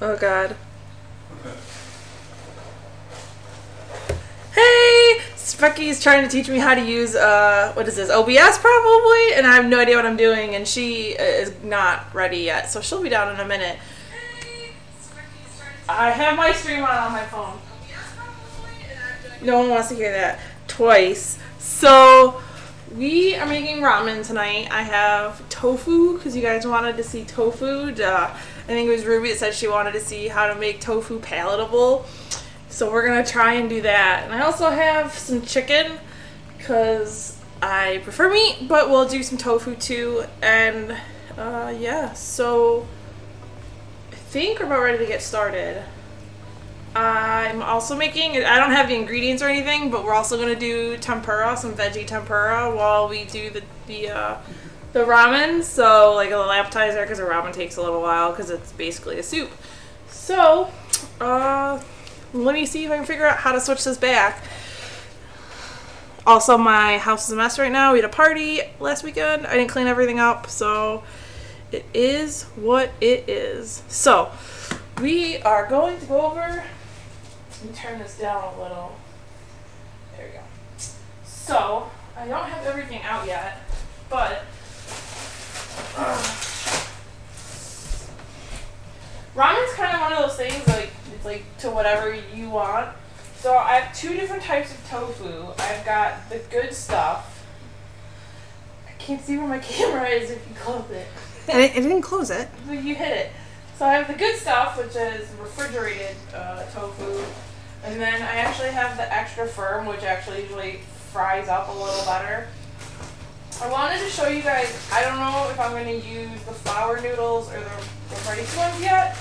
Oh god. Hey! Becky's trying to teach me how to use, what is this, OBS probably? And I have no idea what I'm doing, and she is not ready yet, so she'll be down in a minute. Hey! I have my stream on my phone. No one wants to hear that twice. So, we are making ramen tonight. I have tofu, because you guys wanted to see tofu. I think it was Ruby that said she wanted to see how to make tofu palatable. So we're gonna try and do that. And I also have some chicken because I prefer meat, but we'll do some tofu too. And yeah, so I think we're about ready to get started. I'm also making, I don't have the ingredients or anything, but we're also gonna do tempura, some veggie tempura while we do the ramen. So like a little appetizer, because the ramen takes a little while because it's basically a soup. So let me see if I can figure out how to switch this back. Also, my house is a mess right now. We had a party last weekend. I didn't clean everything up, so it is what it is. So we are going to go over. Let me turn this down a little. There we go. So I don't have everything out yet, but ramen's kind of one of those things, like it's like to whatever you want. So I have two different types of tofu. I've got the good stuff. I can't see where my camera is if you close it. I didn't close it. You hit it. So I have the good stuff, which is refrigerated tofu. And then I actually have the extra firm, which actually usually fries up a little better. I wanted to show you guys, I don't know if I'm going to use the flour noodles or the rice ones yet.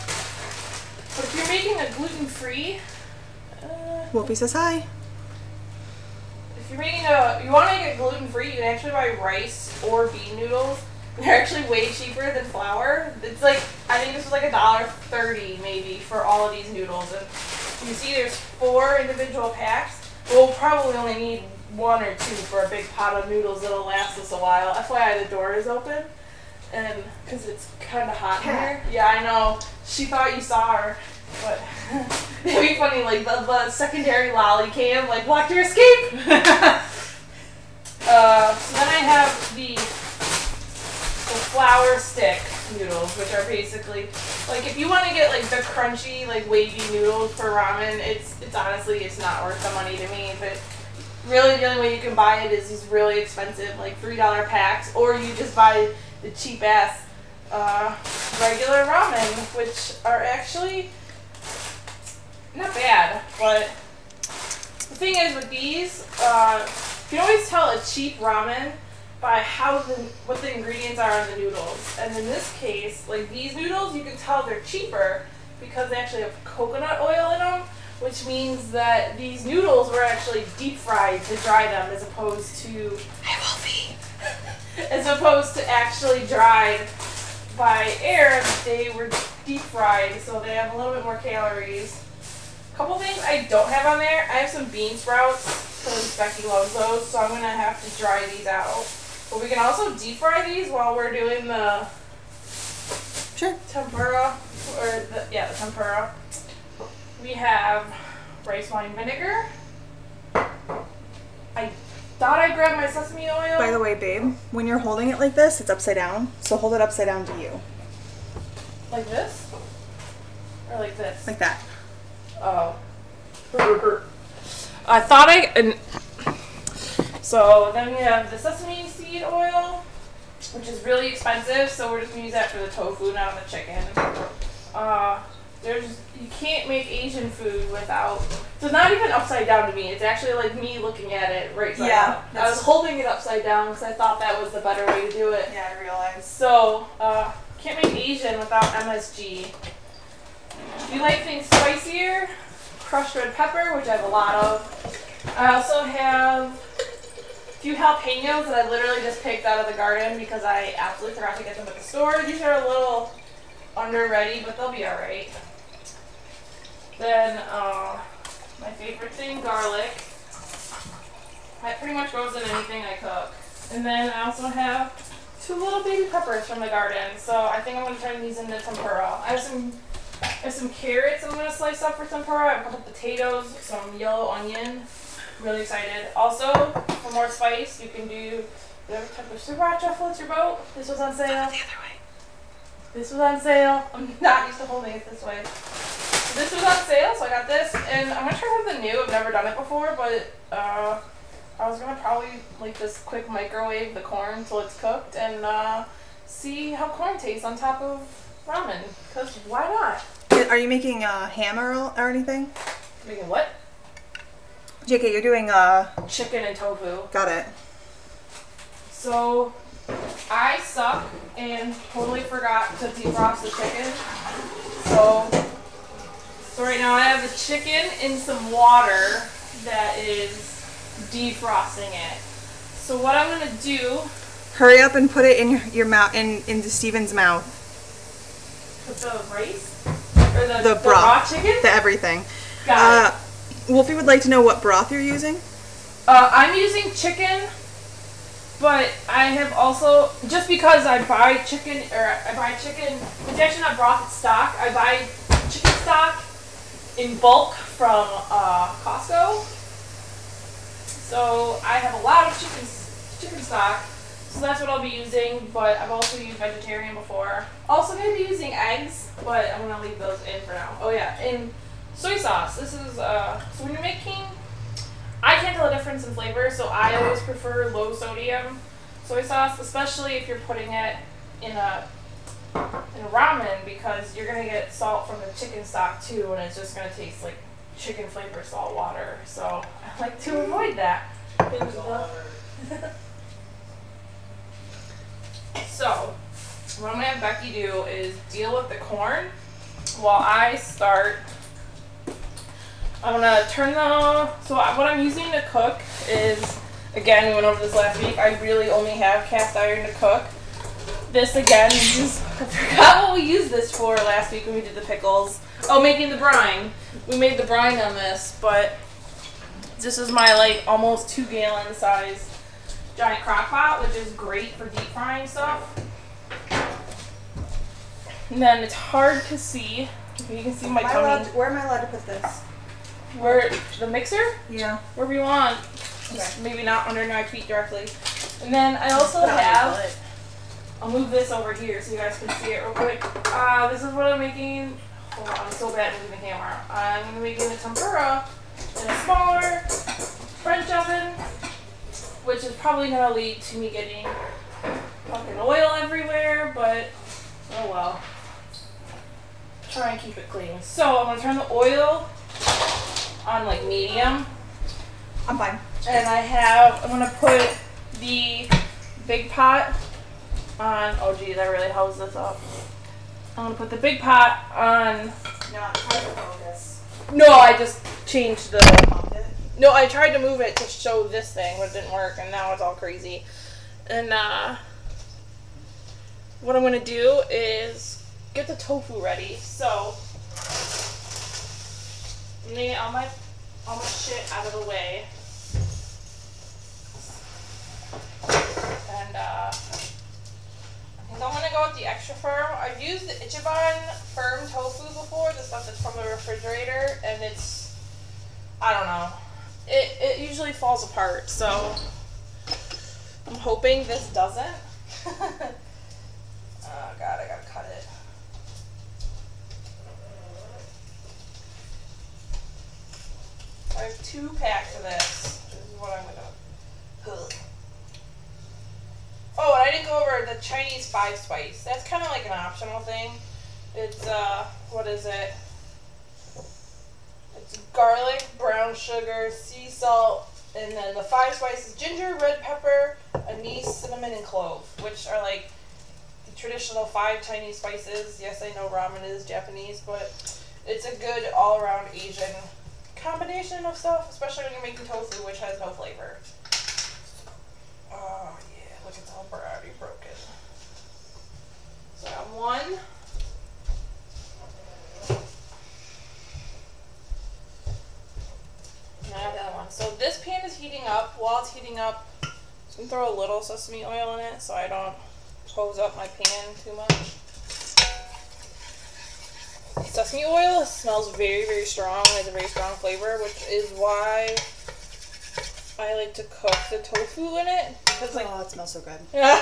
But if you're making a gluten-free... Wolfie says hi. If you're making you want to make it gluten-free, you can actually buy rice or bean noodles. They're actually way cheaper than flour. It's like, I think this was like $1.30 maybe for all of these noodles. And you see there's 4 individual packs. We'll probably only need 1 or 2 for a big pot of noodles that'll last us a while. FYI, the door is open, and because it's kind of hot in here. Yeah, I know. She thought you saw her, but it'd be funny, like the secondary lolly cam, like blocked your escape. So then I have the flour stick noodles, which are basically like if you want to get like the crunchy, like wavy noodles for ramen, it's honestly it's not worth the money to me. But really, the only way you can buy it is these really expensive, like $3 packs, or you just buy the cheap ass regular ramen, which are actually not bad. But the thing is with these, you can always tell a cheap ramen by what the ingredients are in the noodles. And in this case, like these noodles, you can tell they're cheaper because they actually have coconut oil in them, which means that these noodles were actually deep fried to dry them as opposed to as opposed to actually dried by air. They were deep fried, so they have a little bit more calories. A couple things I don't have on there. I have some bean sprouts because Becky loves those, so I'm gonna have to dry these out. But we can also deep fry these while we're doing the tempura, or the tempura. We have rice wine vinegar. I thought I grabbed my sesame oil. By the way, babe, when you're holding it like this, it's upside down. So hold it upside down to you. Like this? Or like this? Like that. Oh. I thought So then we have the sesame seed oil, which is really expensive, so we're just going to use that for the tofu, not on the chicken. You can't make Asian food without, so it's not even upside down to me, it's actually like me looking at it right side up. I was holding it upside down because I thought that was the better way to do it. Yeah, I realized. So, can't make Asian without MSG. If you like things spicier, crushed red pepper, which I have a lot of. I also have a few jalapenos that I literally just picked out of the garden because I absolutely forgot to get them at the store. These are a little under ready, but they'll be alright. Then, my favorite thing, garlic. That pretty much goes in anything I cook. And then I also have 2 little baby peppers from the garden, so I think I'm going to turn these into tempura. I have some carrots I'm going to slice up for tempura. I have a couple potatoes, some yellow onion. Really excited. Also, for more spice, you can do whatever type of sriracha floats your boat. This was on sale. The other way. This was on sale. I'm not used to holding it this way. So this was on sale, so I got this. And I'm going to try something new. I've never done it before, but I was going to probably like this quick microwave the corn until it's cooked and see how corn tastes on top of ramen. Because why not? Are you making a ham or anything? Making what? JK, you're doing chicken and tofu. Got it. So I suck and totally forgot to defrost the chicken. So right now I have the chicken in some water that is defrosting it. So what I'm gonna do? Hurry up and put it in your mouth, into Steven's mouth. Put the rice or the broth, raw chicken, the everything. Got it. Wolfie would like to know what broth you're using. I'm using chicken, but I have also, just because I buy chicken, it's actually not broth, it's stock. I buy chicken stock in bulk from Costco. So I have a lot of chicken stock, so that's what I'll be using, but I've also used vegetarian before. Also going to be using eggs, but I'm going to leave those in for now. Oh yeah, and soy sauce. This is, so when you're making, I can't tell the difference in flavor, so I always prefer low sodium soy sauce, especially if you're putting it in a ramen, because you're going to get salt from the chicken stock too, and it's just going to taste like chicken flavored salt water. So I like to avoid that. So what I'm going to have Becky do is deal with the corn while I start. I'm going to turn so what I'm using to cook is, again, we went over this last week, I really only have cast iron to cook. This again, I forgot what we used this for last week when we did the pickles. Oh, making the brine. We made the brine on this, but this is my like almost 2 gallon size giant crock pot, which is great for deep frying stuff. And then it's hard to see. You can see my tummy. Where am I allowed to put this? Where, the mixer? Yeah. Wherever you want. Okay. Just maybe not under my feet directly. And then I also have, I'll move this over here so you guys can see it real quick. This is what I'm making. Hold on, I'm so bad at moving the camera. I'm going to be making a tempura in a smaller French oven, which is probably going to lead to me getting fucking oil everywhere, but oh well. Try and keep it clean. So I'm going to turn the oil on like medium. I'm fine. And I'm going to put the big pot on, oh geez, I really hosed this up. I'm going to put the big pot on. No, try to focus. No, I just changed the, no, I tried to move it to show this thing, but it didn't work, and now it's all crazy. And what I'm going to do is get the tofu ready. So I'm going to get all my shit out of the way. And I think I'm going to go with the extra firm. I've used the Ichiban firm tofu before, the stuff that's from the refrigerator, and it's, I don't know, it usually falls apart, so I'm hoping this doesn't. Oh god, I gotta cut it. I have 2 packs of this. This is what I'm gonna. Ugh. Oh, and I didn't go over the Chinese 5 spice. That's kind of like an optional thing. It's what is it? It's garlic, brown sugar, sea salt, and then the 5 spices: ginger, red pepper, anise, cinnamon, and clove, which are like the traditional 5 Chinese spices. Yes, I know ramen is Japanese, but it's a good all-around Asian combination of stuff, especially when you're making tofu, which has no flavor. Oh yeah, look, it's all already broken. So I got 1. And I got the other one. So this pan is heating up. While it's heating up, I'm just gonna throw a little sesame oil in it so I don't hose up my pan too much. Sesame oil smells very, very strong. It has a very strong flavor, which is why I like to cook the tofu in it. Cause like, oh, it smells so good. Yeah.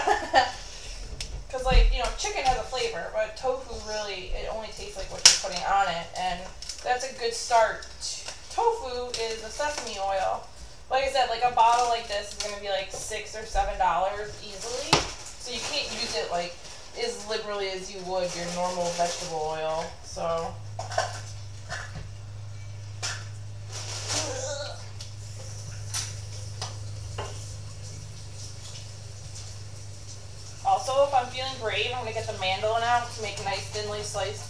Because like, you know, chicken has a flavor, but tofu really, it only tastes like what you're putting on it, and that's a good start. Tofu is the sesame oil. Like I said, like a bottle like this is going to be like $6 or $7 easily. So you can't use it like as liberally as you would your normal vegetable oil. So Also, if I'm feeling brave, I'm gonna get the mandolin out to make nice thinly sliced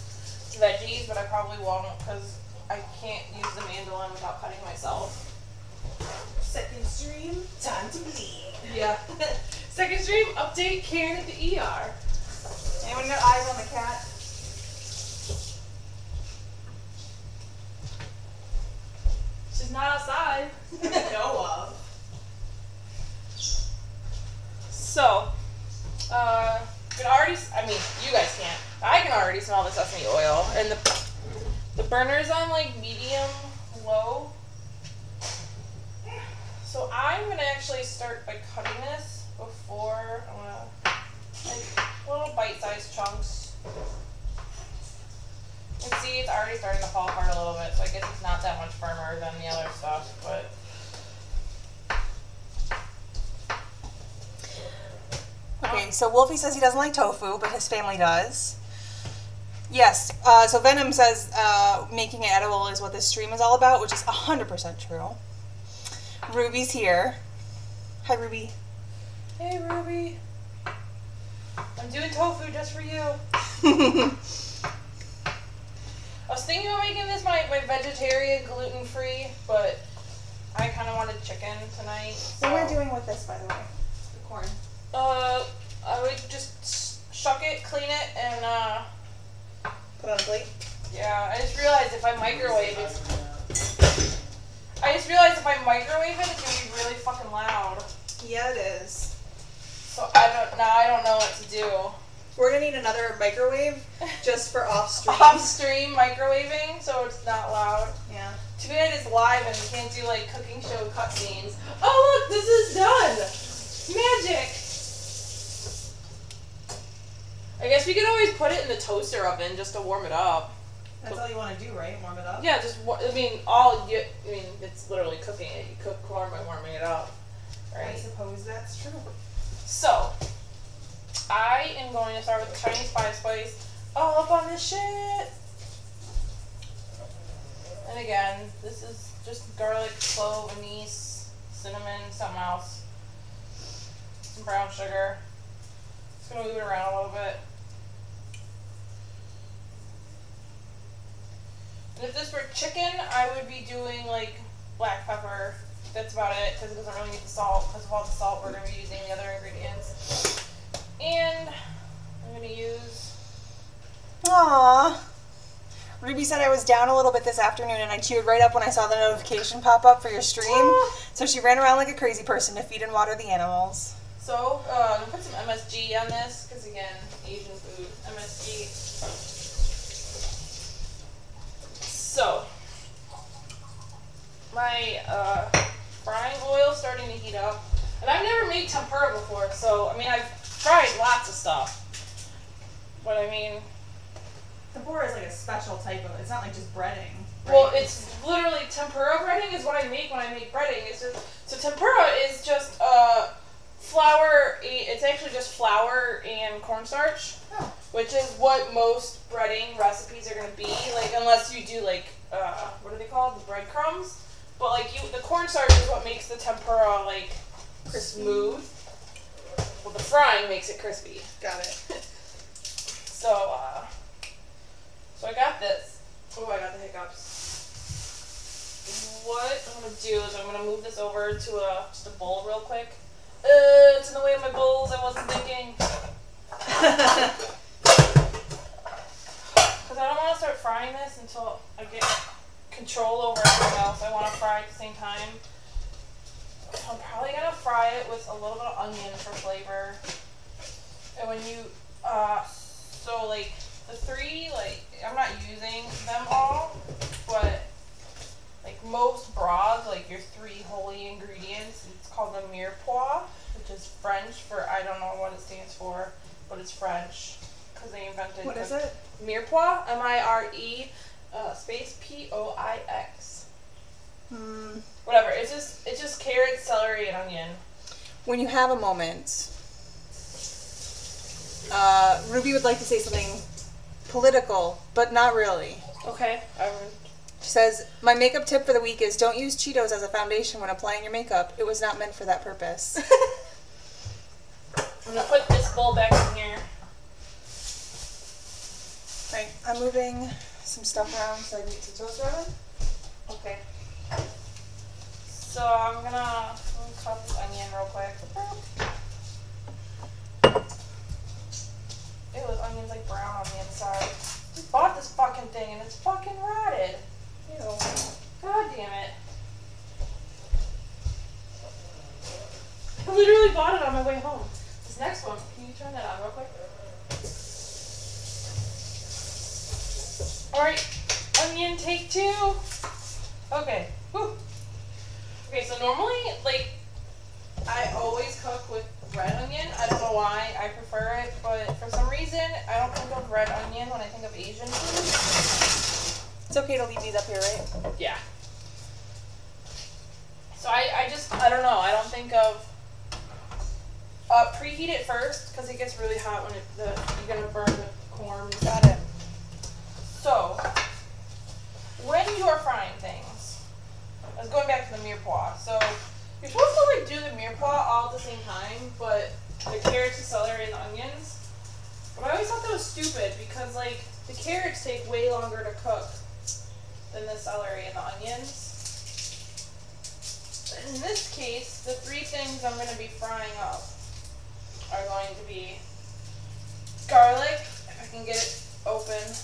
veggies, but I probably won't because I can't use the mandolin without cutting myself. Second stream, time to bleed. Yeah. Second stream, update Karen at the ER. Anyone got eyes on the cat? She's not outside. I know of. So, can already, I mean, you guys can't. I can already smell the sesame oil. And the burner's on like medium low. So I'm gonna actually start by cutting this before I'm gonna, like, little bite-sized chunks. You can see it's already starting to fall apart a little bit, so I guess it's not that much firmer than the other stuff, but. Okay, so Wolfie says he doesn't like tofu, but his family does. Yes, so Venom says making it edible is what this stream is all about, which is 100% true. Ruby's here. Hi, Ruby. Hey, Ruby. I'm doing tofu just for you. I was thinking about making this my vegetarian, gluten-free, but I kind of wanted chicken tonight. So. What am I doing with this, by the way? The corn. I would just shuck it, clean it, and put it on a plate. Yeah, I just realized if I microwave it, it's gonna be really fucking loud. Yeah, it is. So I don't know what to do. We're gonna need another microwave just for off stream. Off-stream microwaving, so it's not loud. Yeah. Too bad it's live and we can't do like cooking show cutscenes. Oh look, this is done! Magic! I guess we could always put it in the toaster oven just to warm it up. That's all you want to do, right? Warm it up? Yeah, it's literally cooking it. You cook corn by warming it up, right? I suppose that's true. So, I am going to start with the Chinese spice all up on this shit. And again, this is just garlic, clove, anise, cinnamon, something else. Some brown sugar. Just gonna move it around a little bit. And if this were chicken, I would be doing like black pepper. That's about it, because it doesn't really need the salt. Because of all the salt, we're going to be using the other ingredients. And I'm going to use... Aww. Ruby said I was down a little bit this afternoon, and I cheered right up when I saw the notification pop up for your stream. Aww. So she ran around like a crazy person to feed and water the animals. So, I'm going to put some MSG on this, because again, Asian food, MSG. So, my frying oil is starting to heat up. And I've never made tempura before, so, I mean, I've tried lots of stuff. But, I mean... Tempura is like a special type of, it's not like just breading. Right? Well, it's literally, tempura breading is what I make when I make breading. It's just, so tempura is just flour, it's actually just flour and cornstarch. Oh. Which is what most breading recipes are going to be, like, unless you do, like, what are they called? The breadcrumbs? But, like, the cornstarch is what makes the tempura, like, smooth. Well, the frying makes it crispy. Got it. So I got this. Oh, I got the hiccups. What I'm going to do is I'm going to move this over to just a bowl real quick. It's in the way of my bowls, I wasn't thinking. Because I don't want to start frying this until I get control over everything else I want to fry at the same time. I'm probably going to fry it with a little bit of onion for flavor. And when you, so like the three, like I'm not using them all, but like most broths, like your three holy ingredients, it's called the mirepoix, which is French for, I don't know what it stands for, but it's French. Because they invented... What is it? Mirepoix, M-I-R-E, space P-O-I-X. Whatever, it's just carrots, celery, and onion. When you have a moment, Ruby would like to say something political, but not really. Okay. She says, my makeup tip for the week is don't use Cheetos as a foundation when applying your makeup. It was not meant for that purpose. I'm going to put this this bowl back in here. Right, I'm moving some stuff around so I can get some toast ramen. Okay. So I'm gonna cut this onion real quick. Ew, this onion's like brown on the inside. Just bought this fucking thing and it's fucking rotted. Ew. God damn it. I literally bought it on my way home. This next one, can you turn that on real quick? Alright, onion take 2. Okay. Whew. Okay, so normally, like, I always cook with red onion. I don't know why I prefer it, but for some reason, I don't think of red onion when I think of Asian food. It's okay to leave these up here, right? Yeah. So I don't know. I don't think of, preheat it first, because it gets really hot when you're going to burn the corn. Got it. So, when you are frying things, I was going back to the mirepoix. So, you're supposed to like do the mirepoix all at the same time, but the carrots, the celery, and the onions. But I always thought that was stupid because like the carrots take way longer to cook than the celery and the onions. In this case, the 3 things I'm going to be frying up are going to be garlic, if I can get it open.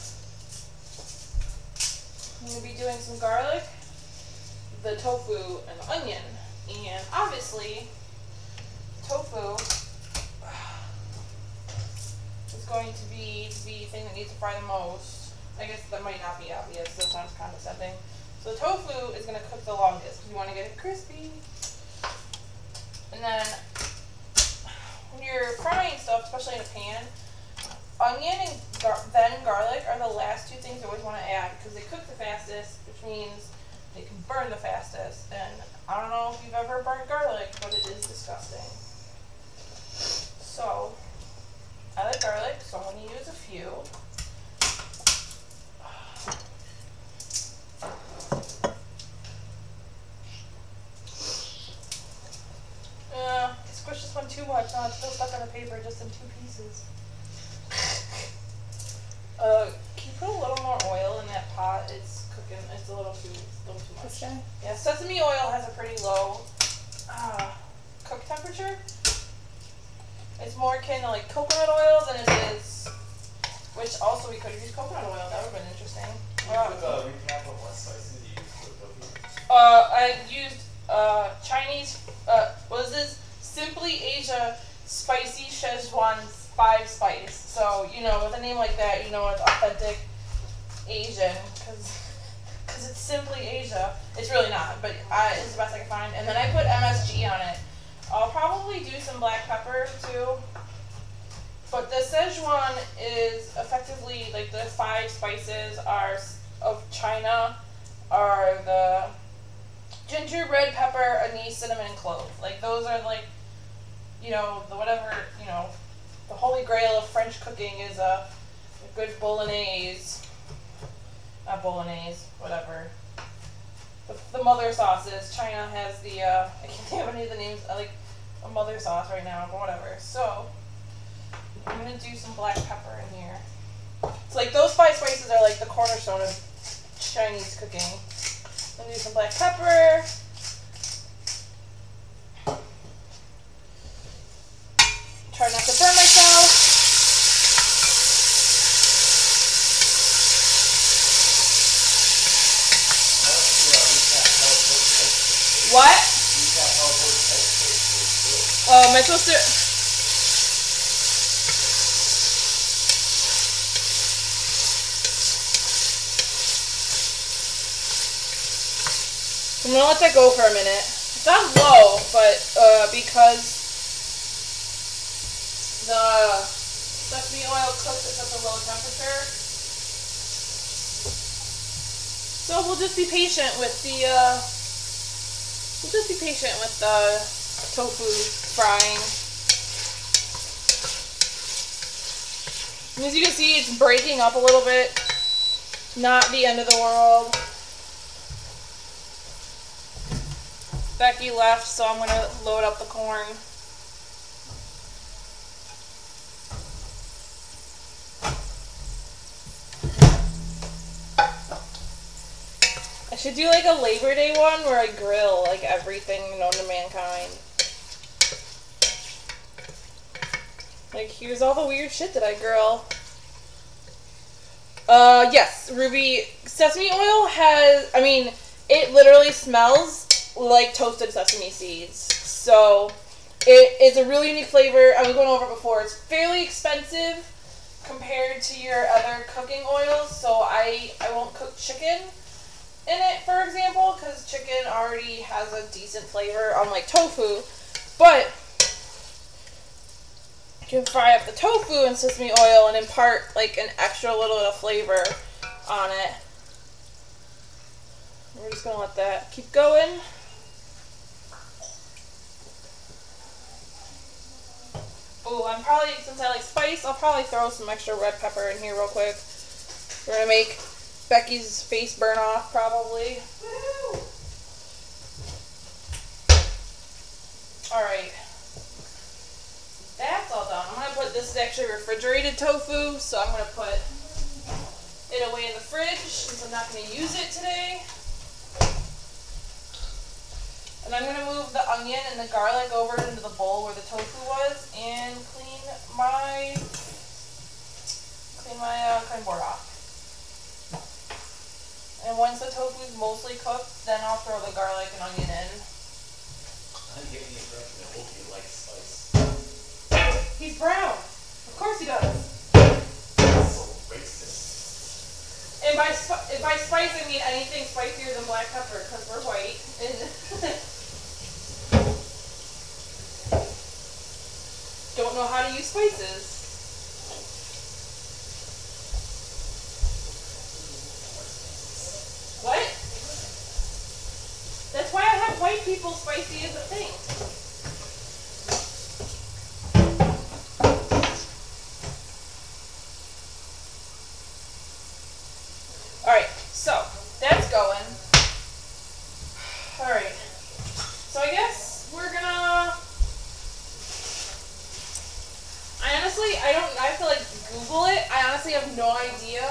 I'm going to be doing some garlic, the tofu, and the onion. And obviously, tofu is going to be the thing that needs to fry the most. I guess that might not be obvious, that sounds condescending. So the tofu is going to cook the longest because you want to get it crispy. And then, when you're frying stuff, especially in a pan, onion and then garlic are the last 2 things you always want to add because they cook the fastest, which means they can burn the fastest. And I don't know if you've ever burnt garlic, but it is disgusting. So, I like garlic, so I'm going to use a few. I squished this one too much, now it's still stuck on the paper just in 2 pieces. Can you put a little more oil in that pot? It's cooking, it's a little too much. Okay. Yeah, sesame oil has a pretty low cook temperature. It's more akin to like coconut oil than it is, which also we could have used coconut oil, that would have been interesting. Can you put a recap of what spices you used for tofu? I used Chinese, what is this? Simply Asia Spicy Szechuan 5 Spice. So, you know, with a name like that, you know it's authentic Asian, because it's Simply Asia. It's really not, but it's the best I can find. And then I put MSG on it. I'll probably do some black pepper too. But the Szechuan is effectively, like the 5 spices are of China are the ginger, red pepper, anise, cinnamon, and clove. Like those are like, you know, the whatever, you know, the holy grail of French cooking is a good bolognese. Not bolognese, whatever. The mother sauces. China has the, I can't think of any of the names, like a mother sauce right now, but whatever. So, I'm going to do some black pepper in here. It's like those 5 spices are like the cornerstone of Chinese cooking. I'm going to do some black pepper. Try not to burn myself. What? Oh, am I supposed to? I'm gonna let that go for a minute. It's on low, but because the sesame oil cooks at such a low temperature, so we'll just be patient with the tofu frying. And as you can see, it's breaking up a little bit. Not the end of the world. Becky left, so I'm going to load up the corn. should do like a Labor Day one where I grill like everything known to mankind. Like, here's all the weird shit that I grill. Yes, Ruby, sesame oil has, I mean, it literally smells like toasted sesame seeds. So, it is a really unique flavor. I was going over it before. It's fairly expensive compared to your other cooking oils. So, I won't cook chicken in it, for example, because chicken already has a decent flavor, unlike tofu. But you can fry up the tofu in sesame oil and impart like an extra little bit of flavor on it. We're just gonna let that keep going. Ooh, I'm probably, since I like spice, I'll probably throw some extra red pepper in here real quick. We're gonna make Becky's face burn off, probably. Woo! Alright. That's all done. I'm going to put, this is actually refrigerated tofu, so I'm going to put it away in the fridge since I'm not going to use it today. And I'm going to move the onion and the garlic over into the bowl where the tofu was and clean my cutting board off. And once the tofu is mostly cooked, then I'll throw the garlic and onion in. I'm getting the impression that Wolfie likes spice. He's brown. Of course he does. That's so racist. And by spice, I mean anything spicier than black pepper, because we're white. And don't know how to use spices. What? That's why I have white people spicy as a thing. Alright, so that's going. Alright. So I guess we're gonna, I have to like Google it. I honestly have no idea.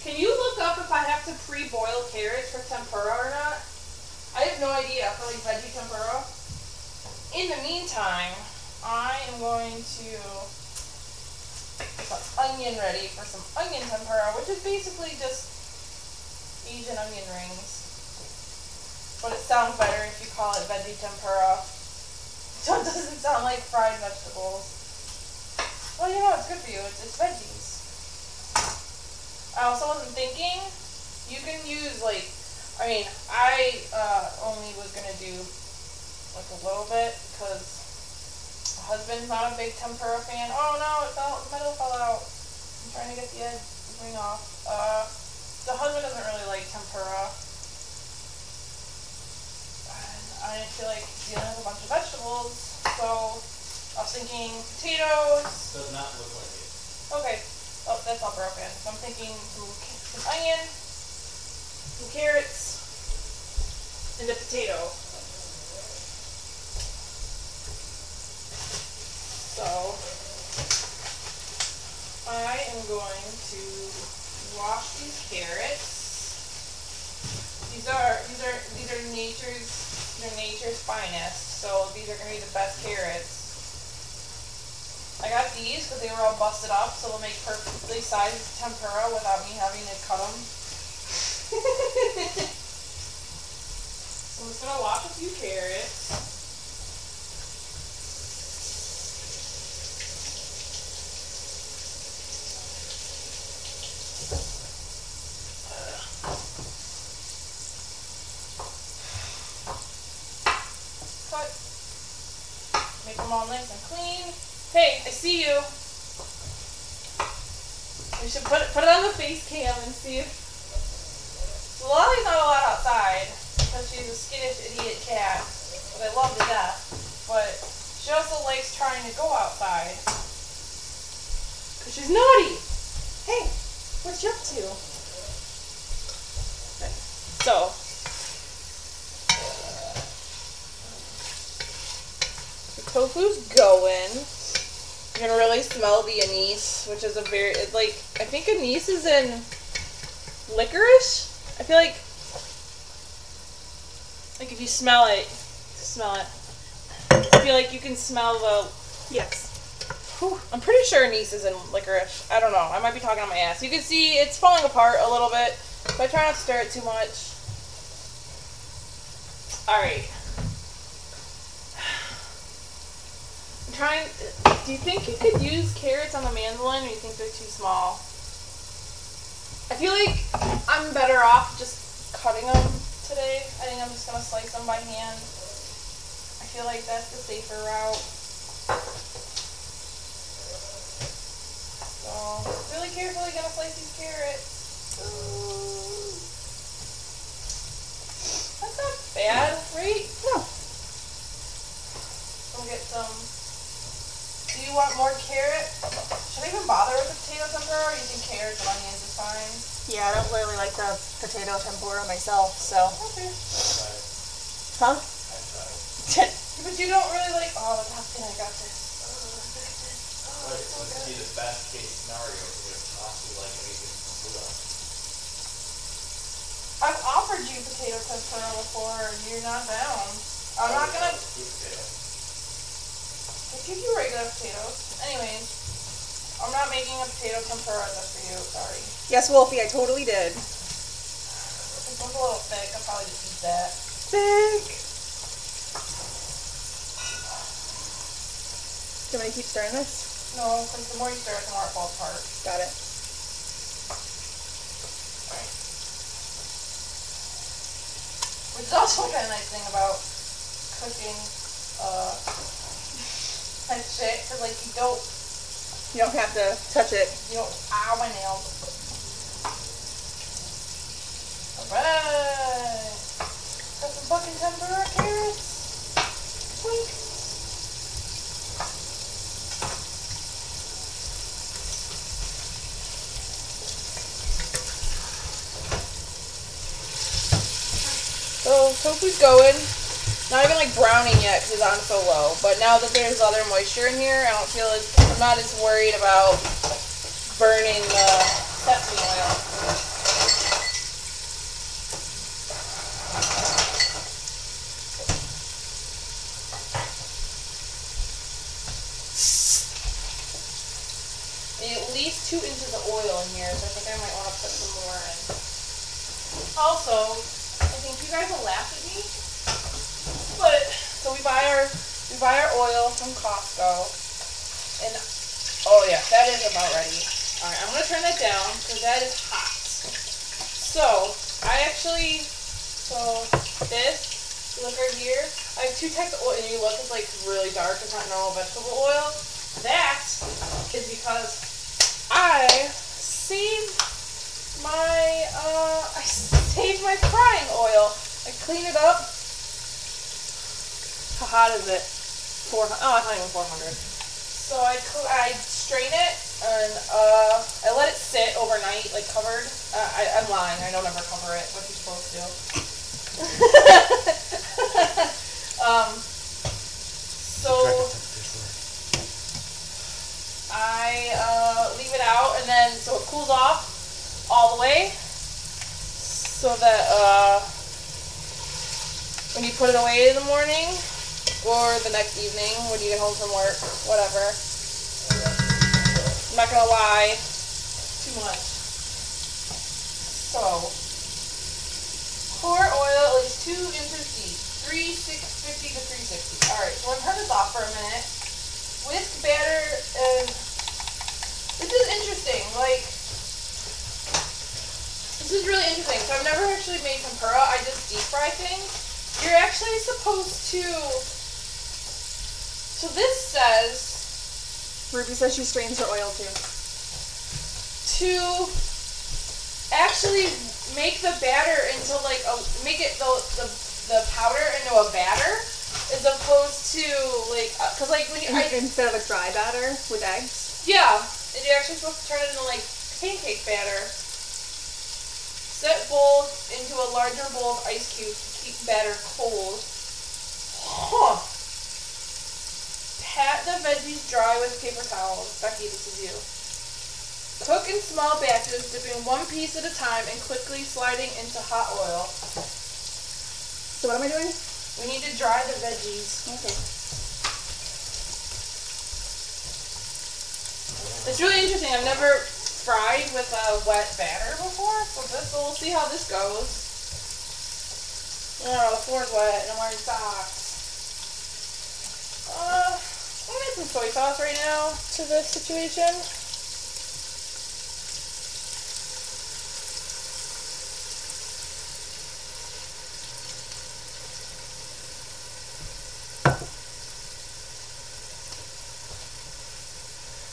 Can you look up if I have to pre-boil carrots for tempura or not? I have no idea for like veggie tempura. In the meantime, I am going to get some onion ready for some onion tempura, which is basically just Asian onion rings. But it sounds better if you call it veggie tempura. So it doesn't sound like fried vegetables. Well, you know, it's good for you. It's veggies. I also wasn't thinking, you can use like, I mean, I only was going to do like a little bit because my husband's not a big tempura fan. Oh no, the metal fell out. I'm trying to get the edge ring off. The husband doesn't really like tempura. And I didn't feel like dealing with a bunch of vegetables, so I was thinking potatoes. Does not look like it. Okay. Oh, that's all broken. So I'm thinking some onion, some carrots, and a potato. So I am going to wash these carrots. These are nature's finest. So these are going to be the best carrots. I got these because they were all busted up, so they'll make perfectly sized tempura without me having to cut them. So I'm just going to wash a few carrots. Cut. Make them all nice and clean. Hey, I see you. We should put it on the face cam and see if... Well, Lolly's not allowed outside because she's a skittish idiot cat that I love to death. But she also likes trying to go outside because she's naughty. Hey, what you up to? Okay. So... the tofu's going. You can really smell the anise, which is a very, like, I think anise is in licorice? I feel like Like if you smell it. I feel like you can smell the... Yes. Whew, I'm pretty sure anise is in licorice. I don't know. I might be talking on my ass. You can see it's falling apart a little bit, so I try not to stir it too much. Alright. I'm trying... Do you think you could use carrots on the mandolin, or do you think they're too small? I feel like I'm better off just cutting them today. I think I'm just going to slice them by hand. I feel like that's the safer route. So, really carefully going to slice these carrots. Ooh. That's not bad, right? No. We'll get some... Do you want more carrot? Should I even bother with the potato tempura, or do you think carrots and onions is fine? Yeah, I don't really like the potato tempura myself, so. Okay. Huh? But you don't really like... Oh, I got this. Oh, Right, so let's see the best case scenario. We're going to possibly like anything tempura. I've offered you potato tempura before, and you're not down. I'm not gonna... Sweet potato. I give you regular potatoes. Anyways, I'm not making a potato tempura just for you. Sorry. Yes, Wolfie, I totally did. This one's a little thick. I'll probably just eat that. Thick. Do you want me to keep stirring this? No, because the more you stir it, the more it falls apart. Got it. Right. Which is also kind of nice thing about cooking that shit, because like you don't have to touch it. Ow, my nails. Alright. Got some fucking tempura carrots. Twink. So, tofu's going. Not even like browning yet because it's on so low. But now that there's other moisture in here, I don't feel as... I'm not as worried about burning the sesame oil. Need at least 2 inches of oil in here, so I think I might want to put some more in. Also, I think you guys will laugh at me. But so we buy our oil from Costco, and oh yeah, that is about ready. All right, I'm gonna turn that down because that is hot. So this, look right here. I have 2 types of oil, and you look, it's like really dark. It's not normal vegetable oil. That is because I saved my frying oil. I clean it up. How hot is it? 400. Oh, it's not even 400. So I strain it and I let it sit overnight, like covered. I'm lying. I don't ever cover it. What you're supposed to do. So I leave it out, and then so it cools off all the way, so that when you put it away in the morning. Or the next evening when you get home from work, whatever. I'm not gonna lie, too much. So, pour oil at least 2 inches deep, 350 to 360. Alright, so I'm gonna turn this off for a minute. Whisk batter, and this is interesting, like, this is really interesting. So I've never actually made tempura, I just deep fry things. You're actually supposed to... So this says... Ruby says she strains her oil too. To actually make the batter into like make it the powder into a batter, as opposed to like, cause like when you instead of a dry batter with eggs. Yeah, and you're actually supposed to turn it into like pancake batter. Set bowl into a larger bowl of ice cubes to keep batter cold. Huh. Pat the veggies dry with paper towels. Becky, this is you. Cook in small batches, dipping 1 piece at a time and quickly sliding into hot oil. So what am I doing? We need to dry the veggies. Okay. It's really interesting. I've never fried with a wet batter before, so we'll see how this goes. Oh, the floor's wet and I'm wearing socks. I'm gonna add some soy sauce right now to this situation.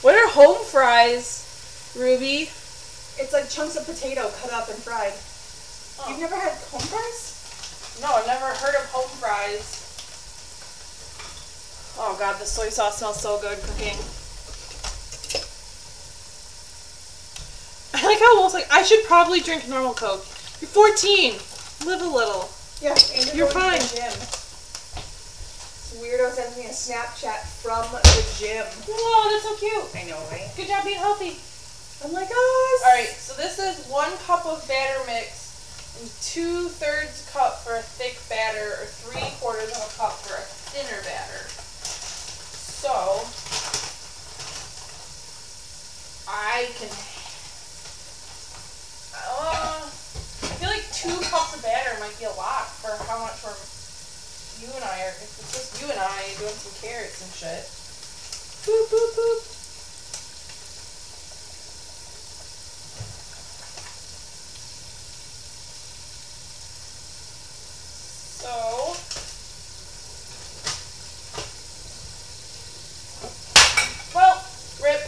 What are home fries, Ruby? It's like chunks of potato cut up and fried. Oh. You've never had home fries? No, I've never heard of home fries. Oh god, the soy sauce smells so good cooking. I like how Wolf's like, I should probably drink normal Coke. You're 14. Live a little. Yeah, and You're going fine. to the gym. This weirdo sends me a Snapchat from the gym. Whoa, that's so cute. I know, right? Good job being healthy. I'm like, oh. Alright, so this is 1 cup of batter mix and 2/3 cup for a thick batter or 3/4 of a cup for a thinner batter. So, I can, I feel like 2 cups of batter might be a lot for how much you and I are, if it's just you and I doing some carrots and shit. Boop, boop, boop. So, well, rip.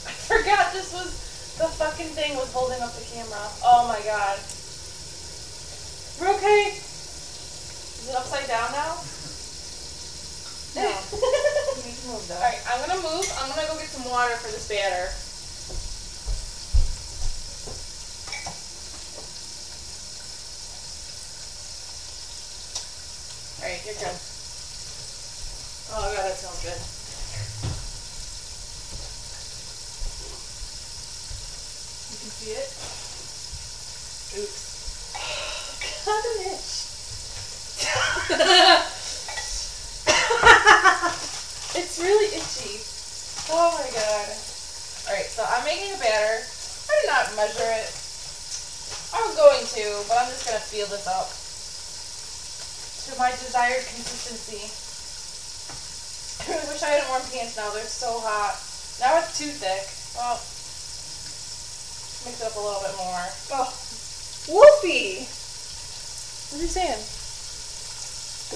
I forgot this was, the fucking thing was holding up the camera. Oh my god. We're okay. Is it upside down now? No. You need to move though. Alright, I'm gonna move. I'm gonna go get some water for this batter. Alright, you're good. Oh god, that smells good. You can see it? Oops. God, an itch. It's really itchy. Oh my god. Alright, so I'm making a batter. I did not measure it. I was going to, but I'm just gonna feel this up to my desired consistency. I really wish I hadn't worn pants now. They're so hot. Now it's too thick. Well, mix it up a little bit more. Oh, Wolfie! What are you saying?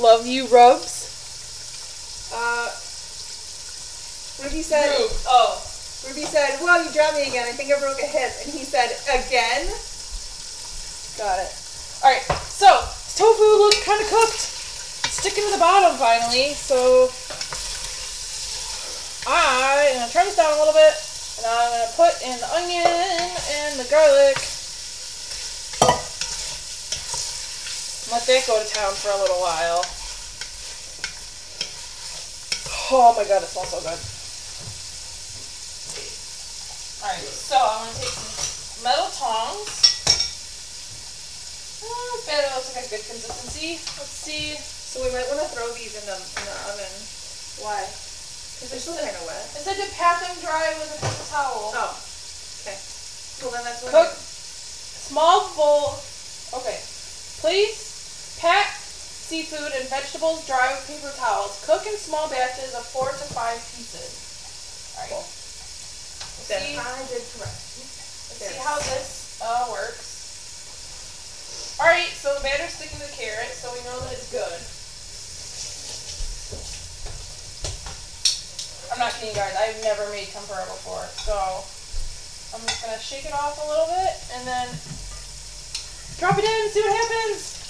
Love you, Rubs? Ruby said, Oh. Ruby said, well, you dropped me again. I think I broke a hip. And he said, again? Got it. Alright, so, tofu looks kind of cooked. It's sticking to the bottom finally, so I'm going to turn this down a little bit, and I'm going to put in the onion and the garlic. Let that go to town for a little while. Oh my god, it smells so good. Alright, so I'm going to take some metal tongs. This batter looks like a good consistency. Let's see. So we might want to throw these in the oven. Why? Because they're still kind of wet. It said to pat them dry with a paper towel. Oh, okay. Well, then that's what Cook small bowl. Okay. Place pat seafood and vegetables dry with paper towels. Cook in small batches of 4 to 5 pieces. Alright. Cool. Then I did correct. Let's see how this works. Alright, so the batter's sticking to the carrot, so we know that it's good. I'm not kidding, guys. I've never made tempura before, so I'm just going to shake it off a little bit and then drop it in and see what happens.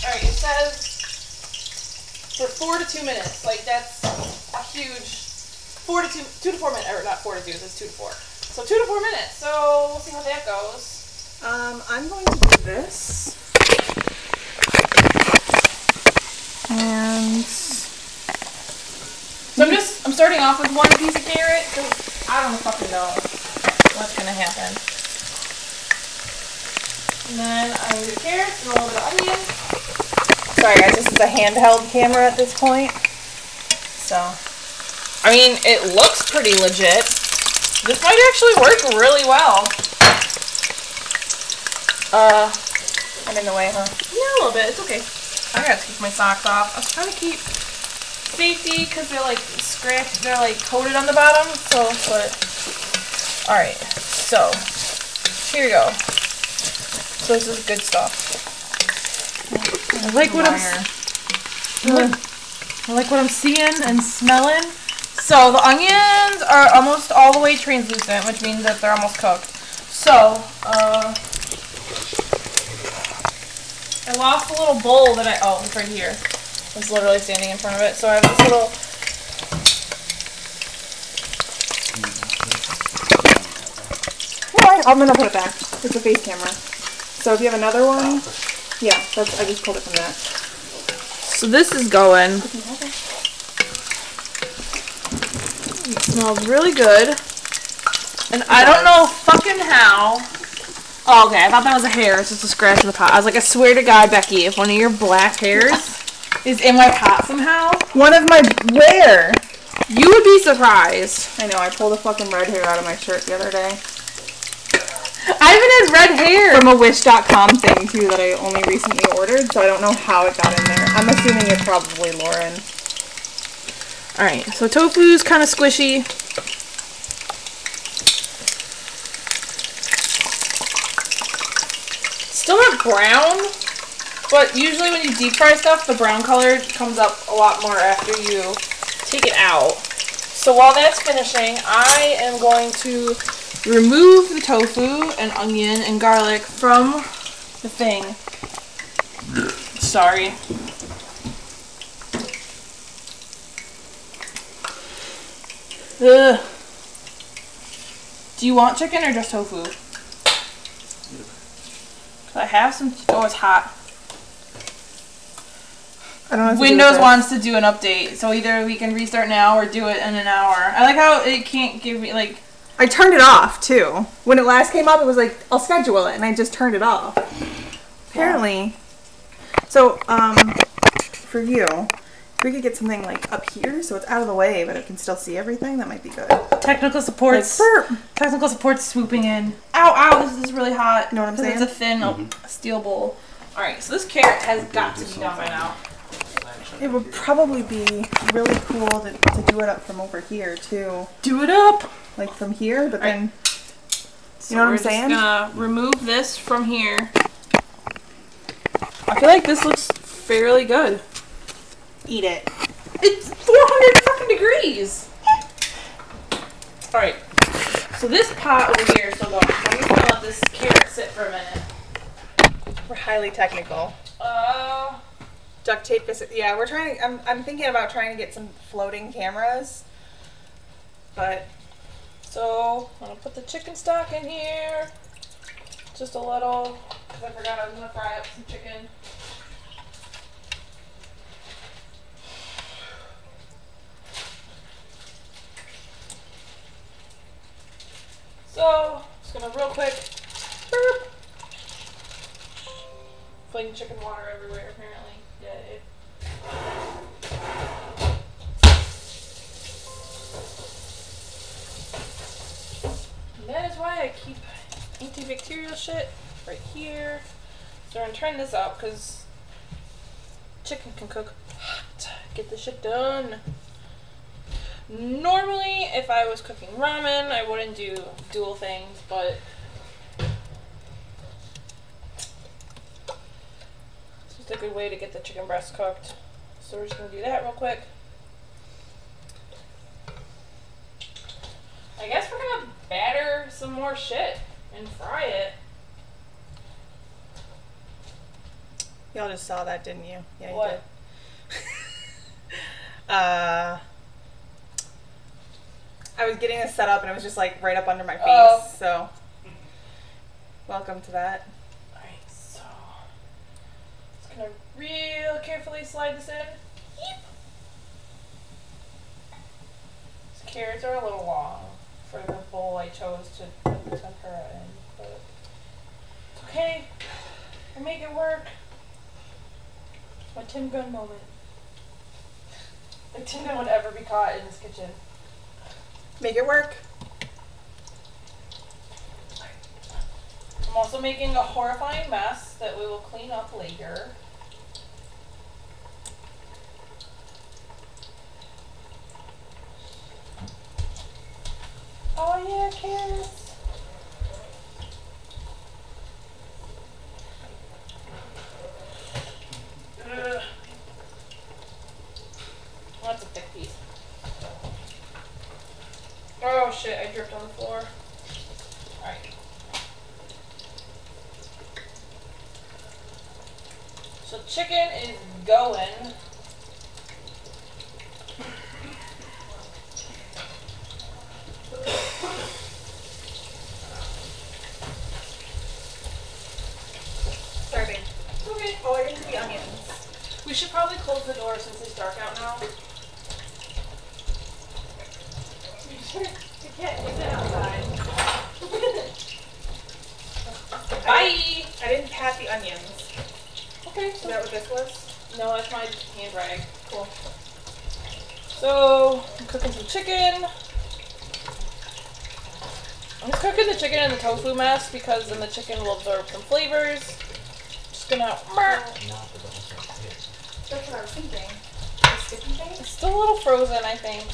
Alright, it says for 4 to 2 minutes. Like, that's a huge 2 to 4 minutes, or not 4 to 2, it says 2 to 4. So 2 to 4 minutes, so we'll see how that goes. I'm going to do this. And so I'm starting off with 1 piece of carrot, because I don't fucking know what's going to happen. And then I'm going to do carrots and a little bit of onion. Sorry guys, this is a handheld camera at this point. So, I mean, it looks pretty legit. This might actually work really well. I'm in the way, huh? Yeah, a little bit. It's okay. I gotta take my socks off. I was trying to keep safety because they're like scratched. They're like coated on the bottom. So, but all right. So here you go. So this is good stuff. I like what I'm seeing and smelling. So the onions are almost all the way translucent, which means that they're almost cooked. So, I lost a little bowl that oh, it's right here. I was literally standing in front of it. So I have this little... No, I'm gonna put it back. It's a face camera. So if you have another one, yeah, I just pulled it from that. So this is going. It smells really good. And I don't know fucking how. Oh, okay, I thought that was a hair. It's just a scratch in the pot. I was like, I swear to God, Becky, if one of your black hairs is in my pot somehow. One of my, where? You would be surprised. I know, I pulled a fucking red hair out of my shirt the other day. I even had red hair. From a Wish.com thing, too, that I only recently ordered, so I don't know how it got in there. I'm assuming it's probably Lauren. Alright, so tofu's kind of squishy. Still not brown, but usually when you deep fry stuff, the brown color comes up a lot more after you take it out. So while that's finishing, I am going to remove the tofu and onion and garlic from the thing. Sorry. Ugh. Do you want chicken or just tofu? I have some. Oh, it's hot. I don't know. Windows wants to do an update, so either we can restart now or do it in an hour. I like how it can't give me like. I turned it off too. When it last came up, it was like, I'll schedule it, and I just turned it off. Apparently. So, for you, if we could get something like up here, so it's out of the way, but it can still see everything, that might be good. Technical support's technical support's swooping in. Ow, ow! This is really hot. You know what I'm saying? It's a thin steel bowl. All right, so this carrot has got to be done by now. It would probably be really cool to do it up from over here too. Do it up. Like from here, but then, So you know what I'm we're saying? Just gonna remove this from here. I feel like this looks fairly good. Eat it. It's 400 fucking degrees. All right. So this pot over here is still going. So I'm just gonna let this carrot sit for a minute. We're highly technical. Duct tape this. Yeah, we're trying. I'm thinking about trying to get some floating cameras, but. So I'm gonna put the chicken stock in here. Just a little, because I forgot I was gonna fry up some chicken. So, just gonna real quick, burp. Fling chicken water everywhere apparently. Yay. And that is why I keep antibacterial shit right here. So I'm gonna turn this up because chicken can cook hot. Get this shit done. Normally, if I was cooking ramen, I wouldn't do dual things, but it's just a good way to get the chicken breast cooked. So we're just gonna do that real quick. I guess we're gonna batter some more shit and fry it. Y'all just saw that, didn't you? Yeah, you What? did. I was getting this set up and it was just like right up under my face. Oh. So, welcome to that. Alright, so just gonna real carefully slide this in. Yeep. These carrots are a little long for the bowl I chose to put the tempura in, but Okay, I make it work. My Tim Gunn moment. Like Tim Gunn would ever be caught in this kitchen. Make it work. I'm also making a horrifying mess that we will clean up later. Oh yeah, carrots. Ugh. That's a thick piece. Oh shit, I dripped on the floor. Alright. So chicken is going. Sorry, babe. Okay. Oh, I didn't see onions. We should probably close the door since it's dark out now. You can't sit outside. Bye! I didn't pat the onions. Okay, Is that what this was? no, that's my hand rag. Cool. So, I'm cooking some chicken. I'm just cooking the chicken in the tofu mess because then the chicken will absorb some flavors. Just gonna. Not the double stuffed pig. That's what I was thinking. The sticky thing? It's still a little frozen, I think.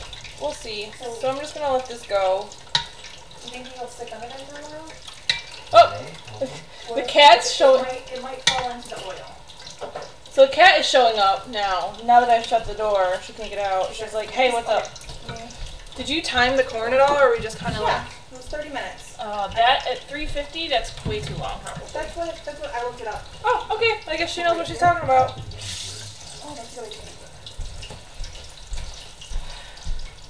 We'll see. So I'm just gonna let this go. You think it'll stick under there for a while? Oh! The cat's showing. It might fall into the oil. So the cat is showing up now. Now that I've shut the door, she can't get out. She's like, hey, what's up? Yeah. Did you time the corn at all, or are we just kind of Yeah, it was 30 minutes. that at 350? That's way too long, probably. That's what I looked it up. Oh, okay. I guess she knows what she's talking about. Oh, that's really good.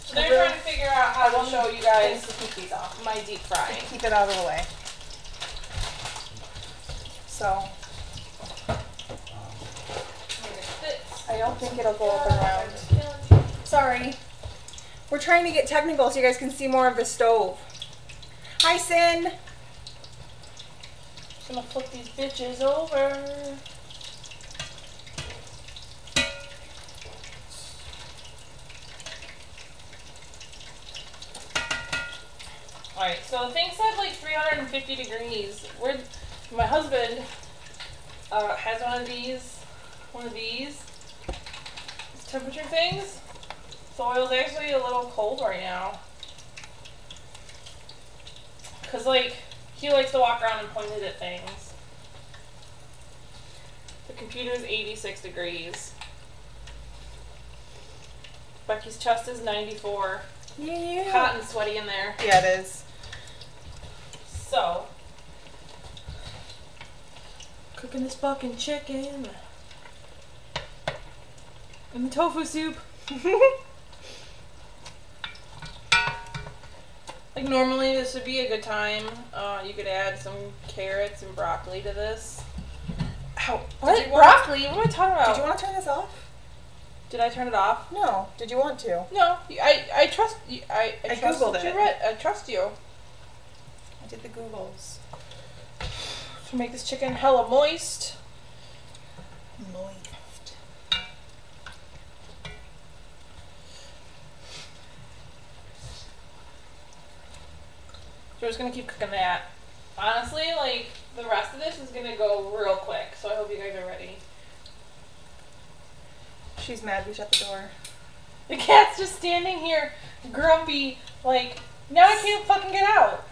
So they're trying to figure out how to show you guys To keep these off. my deep frying. Keep it out of the way. So, I don't think it'll go up and around. Sorry. We're trying to get technical so you guys can see more of the stove. Hi, Sin. Just gonna flip these bitches over. Alright, so the thing said like 350 degrees. My husband has one of these temperature things. So oil's actually a little cold right now. Cause like, he likes to walk around and point it at things. The computer's 86 degrees. Becky's chest is 94. Yeah. Hot and sweaty in there. Yeah, it is. So, cooking this fucking chicken. And the tofu soup. Like normally this would be a good time. You could add some carrots and broccoli to this. Ow. What? Broccoli? What am I talking about? Did you want to turn this off? Did I turn it off? No. Did you want to? No. I trust you. I trust Googled that it. you read. I trust you. I did the Googles. To make this chicken hella moist. Moist. So we're just gonna keep cooking that. Honestly, like, the rest of this is gonna go real quick, so I hope you guys are ready. She's mad we shut the door. The cat's just standing here, grumpy, like, now I can't fucking get out.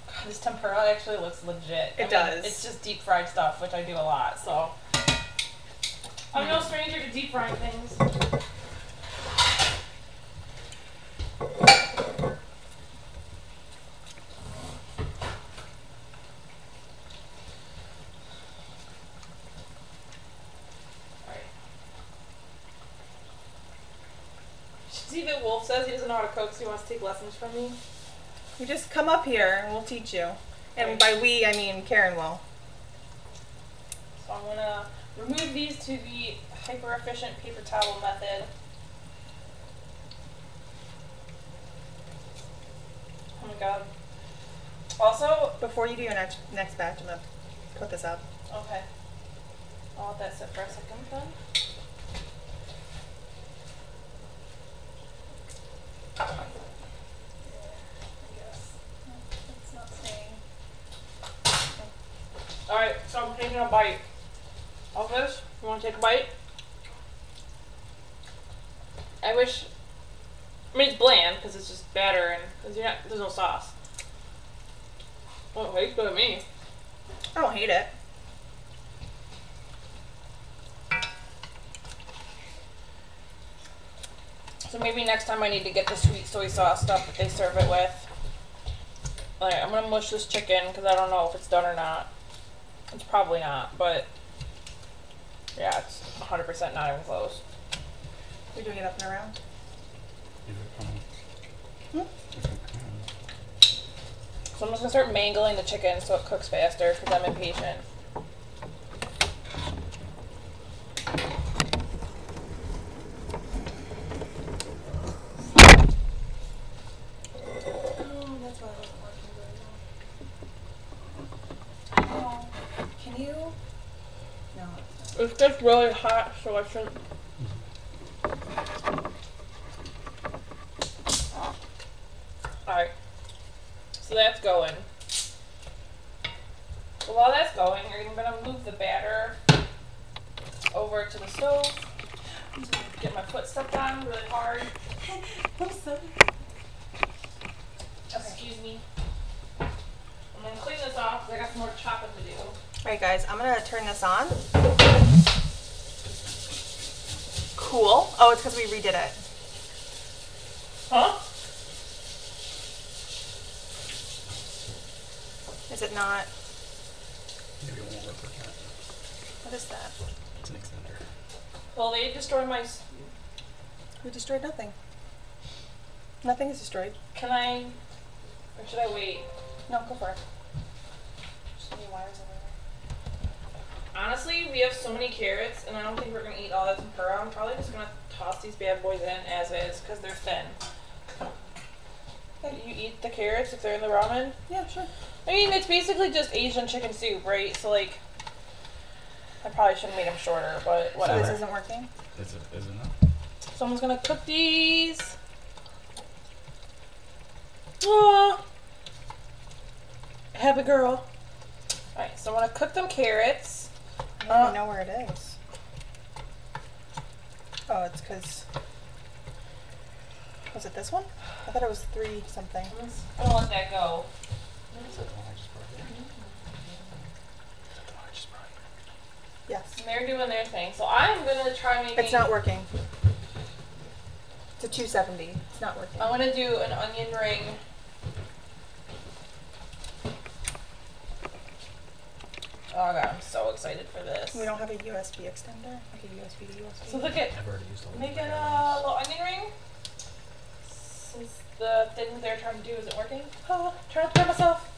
God, this tempura actually looks legit. It does. It's just deep fried stuff, which I do a lot, so. I'm no stranger to deep frying things. See that Wolf says he doesn't know how to cook, so he wants to take lessons from me. You just come up here and we'll teach you. And by we, I mean Karen will. So I'm gonna remove these to the hyper efficient paper towel method. Oh my god. Also, Before you do your next batch, I'm gonna put this up. Okay. I'll let that sit for a second then. It's not staying. Alright, so I'm taking a bite of this. You want to take a bite? I wish. I mean, it's bland because it's just batter and because there's no sauce. Oh, it tastes good to me. I don't hate it. So maybe next time I need to get the sweet soy sauce stuff that they serve it with. Like, I'm gonna mush this chicken because I don't know if it's done or not. It's probably not, but yeah, it's 100% not even close. We're doing it up and around. So I'm just gonna start mangling the chicken so it cooks faster because I'm impatient. That's why I wasn't working very well. Can you? No. It's just really hot, so I shouldn't. Alright. So that's going. So while that's going, I'm gonna move the batter over to the stove. Get my foot stepped on really hard. I'm sorry. Excuse me. I'm gonna clean this off because I got some more chopping to do. Alright guys, I'm gonna turn this on. Cool. Oh, it's because we redid it. Huh? Is it not? Maybe it won't work like that. What is that? It's an extender. Well, they destroyed my. We destroyed nothing. Nothing is destroyed. Can I? Or should I wait? No, go for it. Just any wires over there. Honestly, we have so many carrots, and I don't think we're gonna eat all that tempura. I'm probably just gonna toss these bad boys in as is because they're thin. You eat the carrots if they're in the ramen? Yeah, sure. I mean, it's basically just Asian chicken soup, right? So, like, I probably should have made them shorter, but whatever. So this isn't working? Is it not? Someone's gonna cook these. Aww. Happy girl. Alright, so I'm gonna cook them carrots. I don't even know where it is. Oh, it's because... Was it this one? I thought it was 3 something. I'm gonna let that go. Is that the one I just brought here? Is that the one I just brought here? Yes. And they're doing their thing. So I'm gonna try making... It's not working. It's a 270. It's not working. I'm gonna do an onion ring. Oh god, I'm so excited for this. We don't have a USB extender? Like a USB to USB? So look at I've already used all the making other a ones. little onion ring. Since the thing that they're trying to do isn't working. Oh, trying to prepare myself.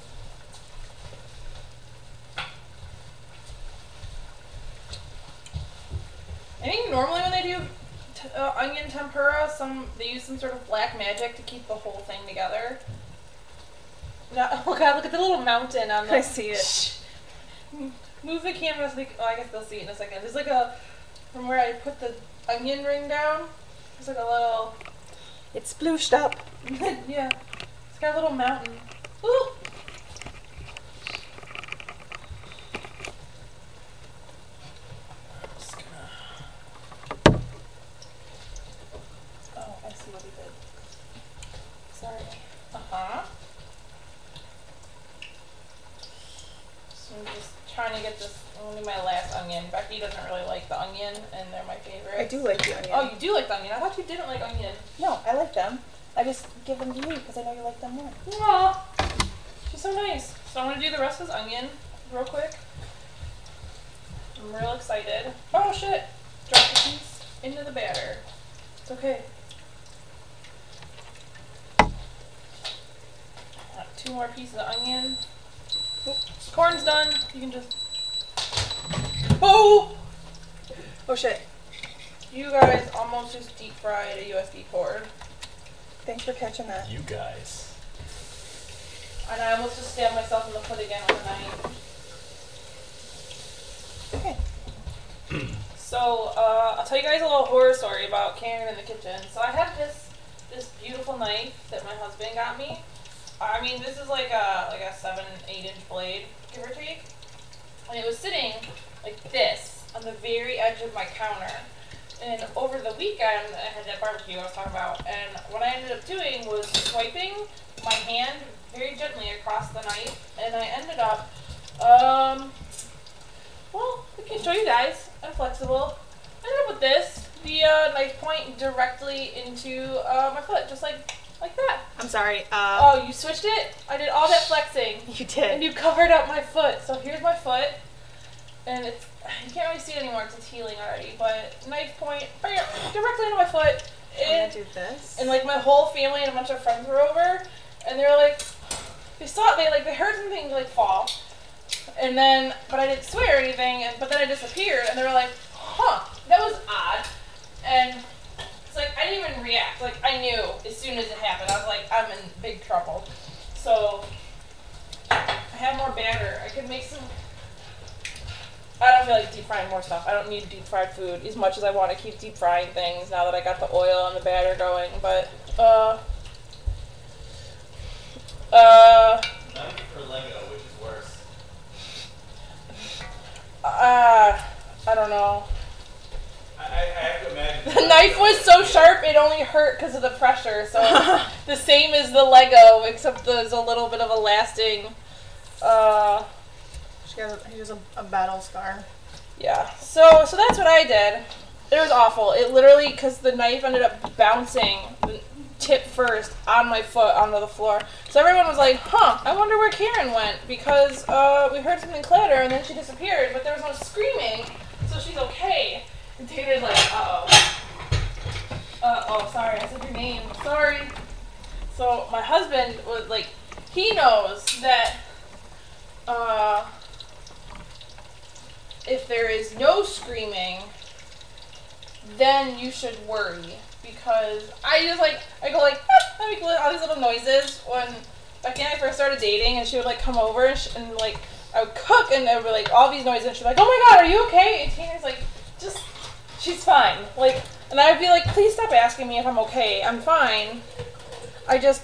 I think normally when they do onion tempura, they use some sort of black magic to keep the whole thing together. No, oh god, look at the little mountain on the... I see it. Shh. Move the camera so they... Oh, I guess they'll see it in a second. There's like a... From where I put the onion ring down, there's like a little... It's splooshed up. Yeah. It's got a little mountain. Ooh! Just gonna... Oh, I see what he did. Sorry. Uh-huh. So I'm just trying to get this... Only my last onion. Becky doesn't really like the onion, and they're my favorite. I do like the onion. Oh, you do like the onion. I thought you didn't like onion. No, I like them. I just give them to you because I know you like them more. Aw, she's so nice. So I'm gonna do the rest of this onion real quick. I'm real excited. Oh shit! Drop the piece into the batter. It's okay. Got 2 more pieces of onion. Oop, corn's done. You can just... Oh! Oh shit. You guys almost just deep fried a USB cord. Thanks for catching that. You guys. And I almost just stabbed myself in the foot again with a knife. Okay. So, I'll tell you guys a little horror story about Karen in the kitchen. So I have this beautiful knife that my husband got me. I mean, this is like a 7-8 inch blade, give or take. And it was sitting like this on the very edge of my counter. And over the weekend, I had that barbecue I was talking about, and what I ended up doing was swiping my hand very gently across the knife, and I ended up, well, I can show you guys. I'm flexible. I ended up with this, the knife point directly into my foot, just like that. I'm sorry. Oh, you switched it? I did all that flexing. You did. And you covered up my foot. So here's my foot, and it's, you can't really see it anymore because it's healing already, but knife point directly into my foot. I'm gonna do this. And like my whole family and a bunch of friends were over, and they were like, they heard something like fall, and then, but I didn't swear or anything, but then it disappeared, and they were like, huh, that was odd, and it's like, I didn't even react, like I knew as soon as it happened, I was like, I'm in big trouble. So, I have more batter, I could make some, I don't feel like deep frying more stuff. I don't need deep fried food as much as I want to keep deep frying things now that I got the oil and the batter going. But, Knife or Lego, which is worse? I don't know. I have to imagine. The knife was so sharp it only hurt because of the pressure. So the same as the Lego, except there's a little bit of a lasting, Here's a battle scar. yeah. So that's what I did. It was awful. It literally, because the knife ended up bouncing the tip first on my foot onto the floor. So everyone was like, huh, I wonder where Karen went, because we heard something clatter and then she disappeared, but there was no screaming, so she's okay. And Taylor's like, uh-oh, sorry, I said your name. Sorry. So my husband was like, he knows that if there is no screaming, then you should worry, because I go like, I make all these little noises when Becky and I first started dating, and she would like come over and like I would cook and there would be like all these noises, and she'd be like, oh my god, are you okay? And Tina's like, just, she's fine. Like, and I would be like, please stop asking me if I'm okay. I'm fine. I just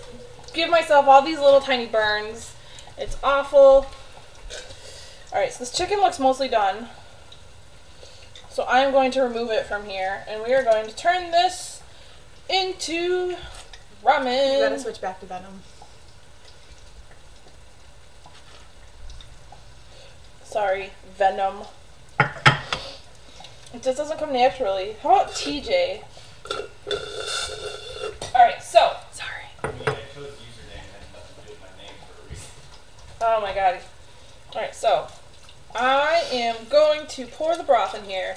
give myself all these little tiny burns. It's awful. Alright, so this chicken looks mostly done. So I'm going to remove it from here, and we are going to turn this into ramen. You gotta switch back to Venom. Sorry, Venom. It just doesn't come naturally. How about TJ? Alright, so. Sorry. I mean, I chose username had nothing to do with my name for a reason. Oh my god. Alright, so. I am going to pour the broth in here.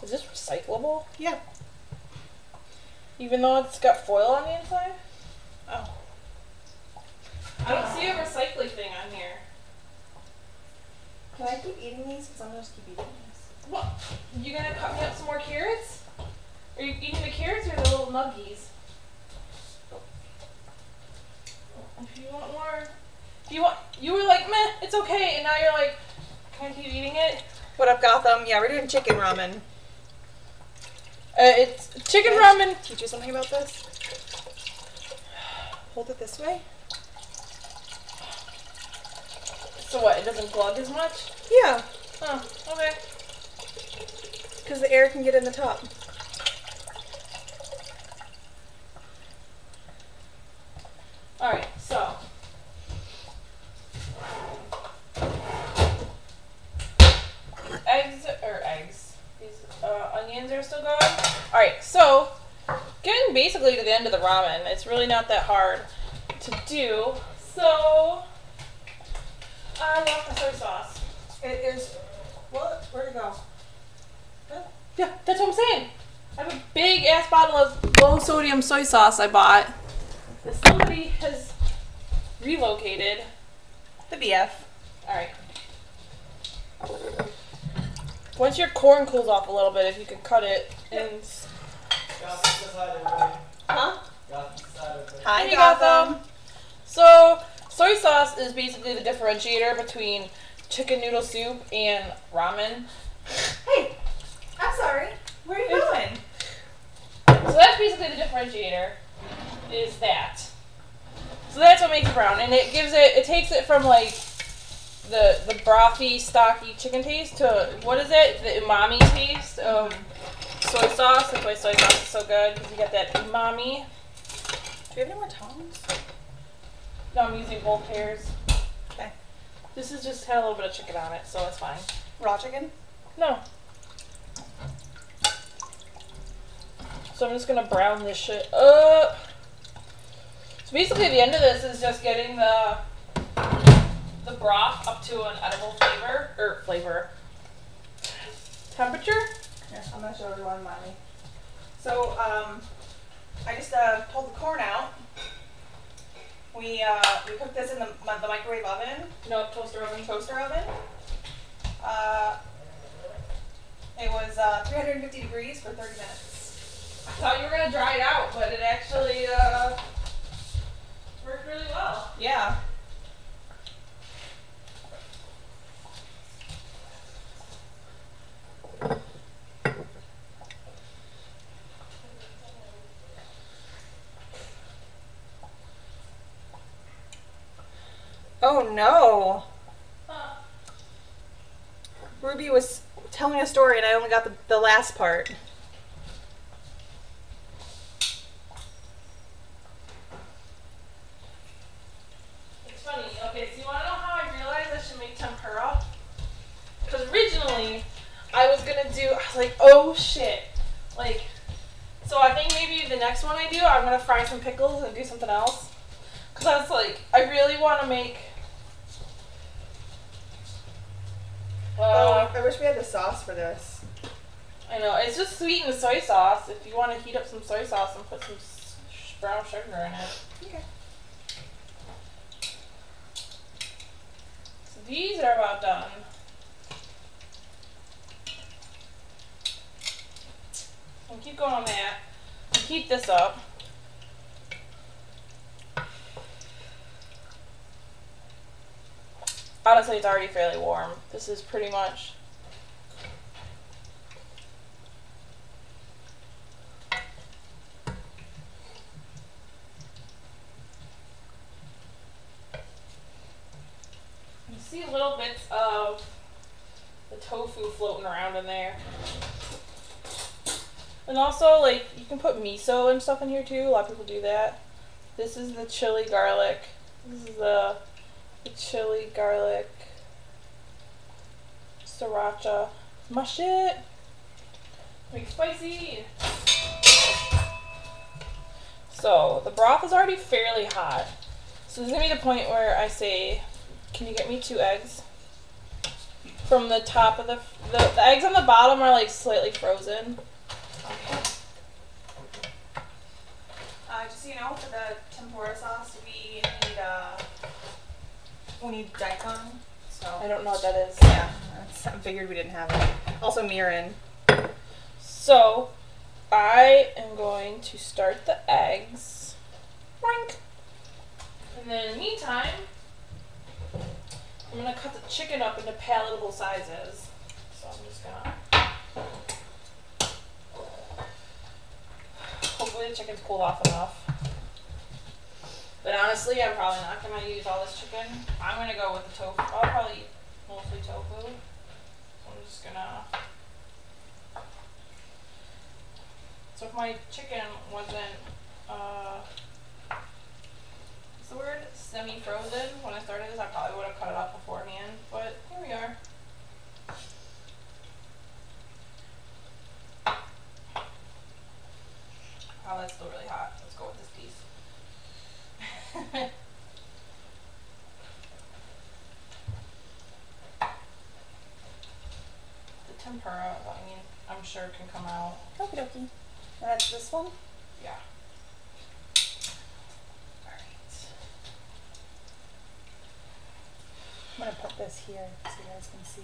Is this recyclable? Yeah. Even though it's got foil on the inside? Oh. I don't see a recycling thing on here. Can I keep eating these? Because I'm gonna just keep eating these. What? You gonna cut me up some more carrots? Are you eating the carrots or the little nuggies? If you want more, you were like, meh, it's okay, and now you're like, can I keep eating it? What up, Gotham? Yeah, we're doing chicken ramen. It's chicken Can I ramen. teach you something about this? Hold it this way. So what, it doesn't glug as much? Yeah. Oh, okay. Because the air can get in the top. Alright, so. These onions are still going. Alright, so, getting basically to the end of the ramen. It's really not that hard to do. So, I love the soy sauce. It is. What? Where'd it go? Yeah, that's what I'm saying. I have a big ass bottle of low sodium soy sauce I bought that somebody has relocated. The BF. Alright. Once your corn cools off a little bit, if you could cut it and... Gossip says hi to everybody. Huh? Hi, Hey, Gotham. So, soy sauce is basically the differentiator between chicken noodle soup and ramen. Hey, I'm sorry. Where are you going? So that's basically the differentiator, is that. So that's what makes it brown, and it gives it, it takes it from like the brothy, stocky chicken taste to, what is it? The umami taste of soy sauce. That's why soy sauce is so good, because you get that umami. Do you have any more tongs? No, I'm using both pairs. Okay. This is just had a little bit of chicken on it, so it's fine. Raw chicken? No. So I'm just gonna brown this shit up. So basically the end of this is just getting the broth up to an edible temperature. Here, I'm gonna show everyone mine. So, I just pulled the corn out. We cooked this in the microwave oven. No, toaster oven. It was 350 degrees for 30 minutes. I thought you were gonna dry it out, but it actually worked really well. Yeah. Oh no. Huh. Ruby was telling a story and I only got the last part. It's funny. Okay, so you wanna know how I realized I should make tempura? Because originally I was like, oh shit. Like, so I think maybe the next one I do, I'm gonna fry some pickles and do something else. Because I was like, I really want to make. I wish we had the sauce for this. I know, it's just sweetened soy sauce. If you want to heat up some soy sauce and put some brown sugar in it. Okay. So these are about done. And keep going on that. And heat this up. Honestly, it's already fairly warm. This is pretty much. You see little bits of the tofu floating around in there. And also, like, you can put miso and stuff in here too. A lot of people do that. This is the chili garlic. This is the chili garlic sriracha. My shit. Make it spicy. So the broth is already fairly hot. So this is gonna be the point where I say, can you get me 2 eggs? From the top of the eggs on the bottom are like slightly frozen. Just so you know, for the tempura sauce, we need daikon. So I don't know what that is. yeah, I figured we didn't have it. Also mirin. So I am going to start the eggs. Boink. And then in the meantime, I'm going to cut the chicken up into palatable sizes. So I'm just going to... Hopefully the chicken's cooled off enough. But honestly, I'm probably not going to use all this chicken. I'm going to go with the tofu. I'll probably eat mostly tofu. So I'm just going to... So if my chicken wasn't, what's the word? Semi-frozen when I started this, I probably would have cut it up beforehand. But here we are. Oh, that's still really hot. Let's go with this piece. The tempura, I mean, I'm sure can come out. Okie dokie. And that's this one? Yeah. Alright. I'm gonna put this here so you guys can see.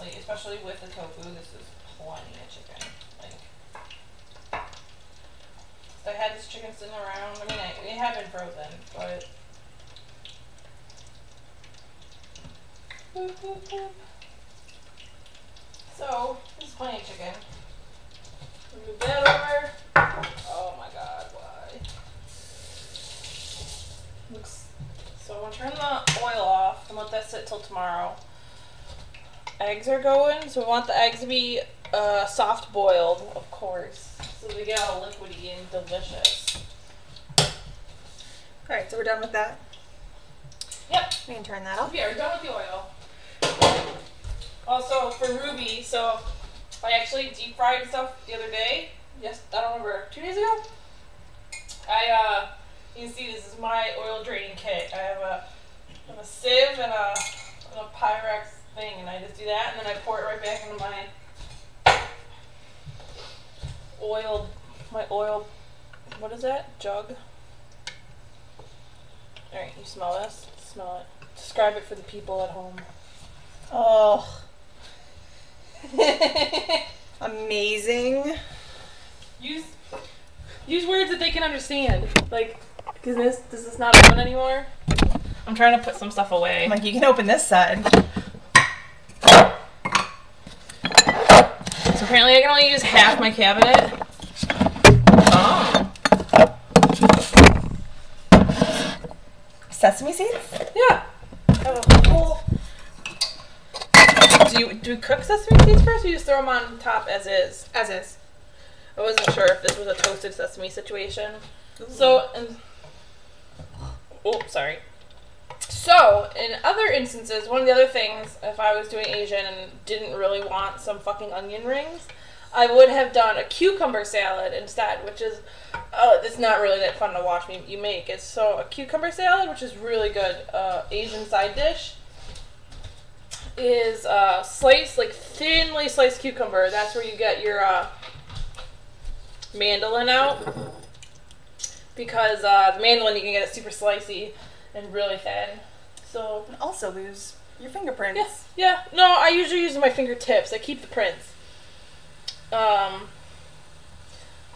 honestly, especially with the tofu. This is plenty of chicken. Like, I had this chicken sitting around. I mean, it had been frozen, but. Boop, boop, boop. So, this is plenty of chicken. Move that over. Oh my god, why? Looks. So I'm gonna turn the oil off and let that sit till tomorrow. Eggs are going, so we want the eggs to be soft boiled, of course, so they get all liquidy and delicious. Alright, so we're done with that. Yep. We can turn that off. Yeah, we're done with the oil. Also, for Ruby, so I actually deep fried stuff the other day. Yes, I don't remember, 2 days ago? You can see this is my oil draining kit. I have a sieve and a Pyrex thing, and I just do that, and then I pour it right back into my oil, what is that? Jug? Alright, you smell this? Smell it. Describe it for the people at home. Oh. Amazing. Use words that they can understand. Like, because this is not open anymore. I'm trying to put some stuff away. Like, you can open this side. So apparently I can only use half my cabinet. Oh. Sesame seeds? Yeah. Oh, cool. Do we cook sesame seeds first, or you just throw them on top as is? As is. I wasn't sure if this was a toasted sesame situation. Ooh. So, sorry. So, in other instances, one of the other things, if I was doing Asian and didn't really want some fucking onion rings, I would have done a cucumber salad instead, which is, it's not really that fun to watch you make. It's so, a cucumber salad, which is really good, Asian side dish, is sliced, like thinly sliced cucumber. That's where you get your mandolin out, because the mandolin you can get it super slicey and really thin. So and also lose your fingerprints. Yeah. No, I usually use my fingertips. I keep the prints.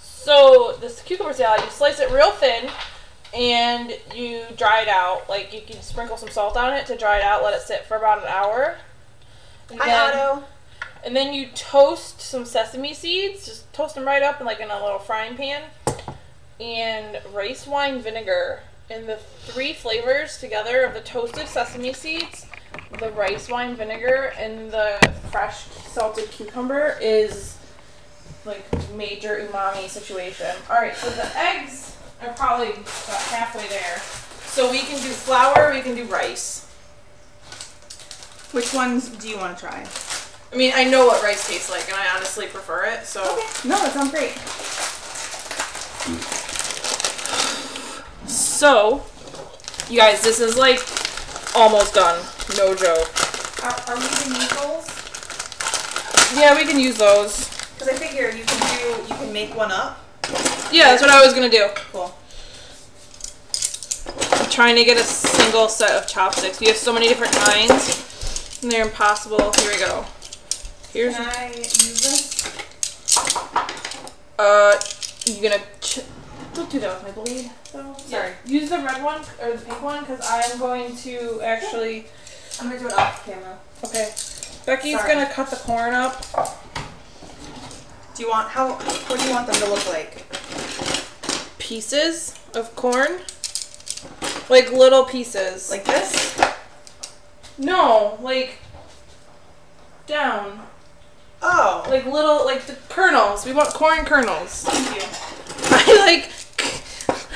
So this cucumber salad, you slice it real thin and you dry it out. Like, you can sprinkle some salt on it to dry it out, let it sit for about an hour. Hi, Otto. And then you toast some sesame seeds. Just toast them right up in a little frying pan. And rice wine vinegar. And the 3 flavors together of the toasted sesame seeds, the rice wine vinegar, and the fresh salted cucumber is like major umami situation. Alright, so the eggs are probably about halfway there. So we can do flour, we can do rice. Which ones do you want to try? I mean, I know what rice tastes like, and I honestly prefer it, so... Okay. No, that sounds great. So, you guys, this is like almost done. No joke. Are we using these bowls? Yeah, we can use those. Because I figure you can make one up. Yeah, that's what I was gonna do. Cool. I'm trying to get a single set of chopsticks. We have so many different kinds, and they're impossible. Here we go. Here's. Can I use this? You gonna? Don't do that with my blade. So sorry. Yeah. Use the red one or the pink one, because I'm going to actually. I'm gonna do it off camera. Okay. Becky's gonna cut the corn up. Do you want what do you want them to look like? Pieces of corn. Like little pieces. Like this? No, like down. Oh. Like little, like the kernels. We want corn kernels. Thank you.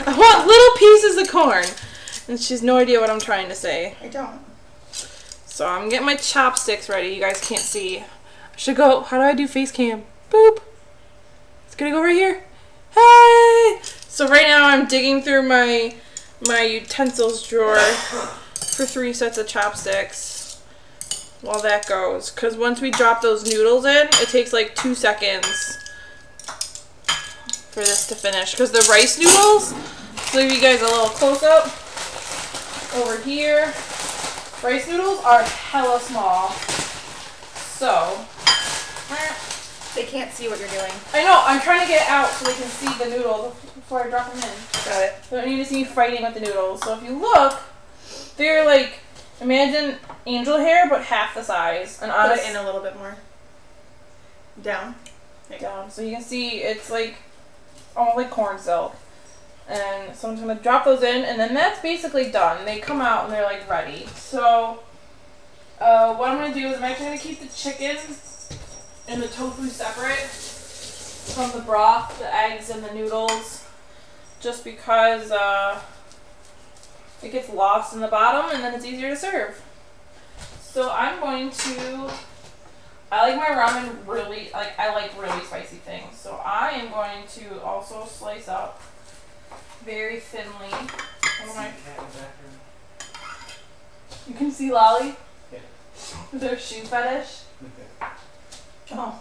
I want little pieces of corn. And she has no idea what I'm trying to say. I don't. So I'm getting my chopsticks ready. You guys can't see. I should go, how do I do face cam? Boop. It's gonna go right here. Hey! So right now I'm digging through my utensils drawer for 3 sets of chopsticks while that goes. Because once we drop those noodles in, it takes like 2 seconds for this to finish. Because the rice noodles, to give you guys a little close up, over here, rice noodles are hella small. So, They can't see what you're doing. I know, I'm trying to get it out so they can see the noodles before I drop them in. Got it. They don't need to see me fighting with the noodles. So if you look, they're like, imagine angel hair, but half the size. And Put it in a little bit more. Down. down. So you can see it's like almost like corn silk. And so I'm just going to drop those in, and then that's basically done. They come out and they're like ready. So what I'm going to do is I'm actually going to keep the chicken and the tofu separate from the broth, the eggs, and the noodles, just because it gets lost in the bottom and then it's easier to serve. So I'm going to, I like my ramen really, I like really spicy things. So I am going to also slice up very thinly. You can see Lolly with her shoe fetish. Oh.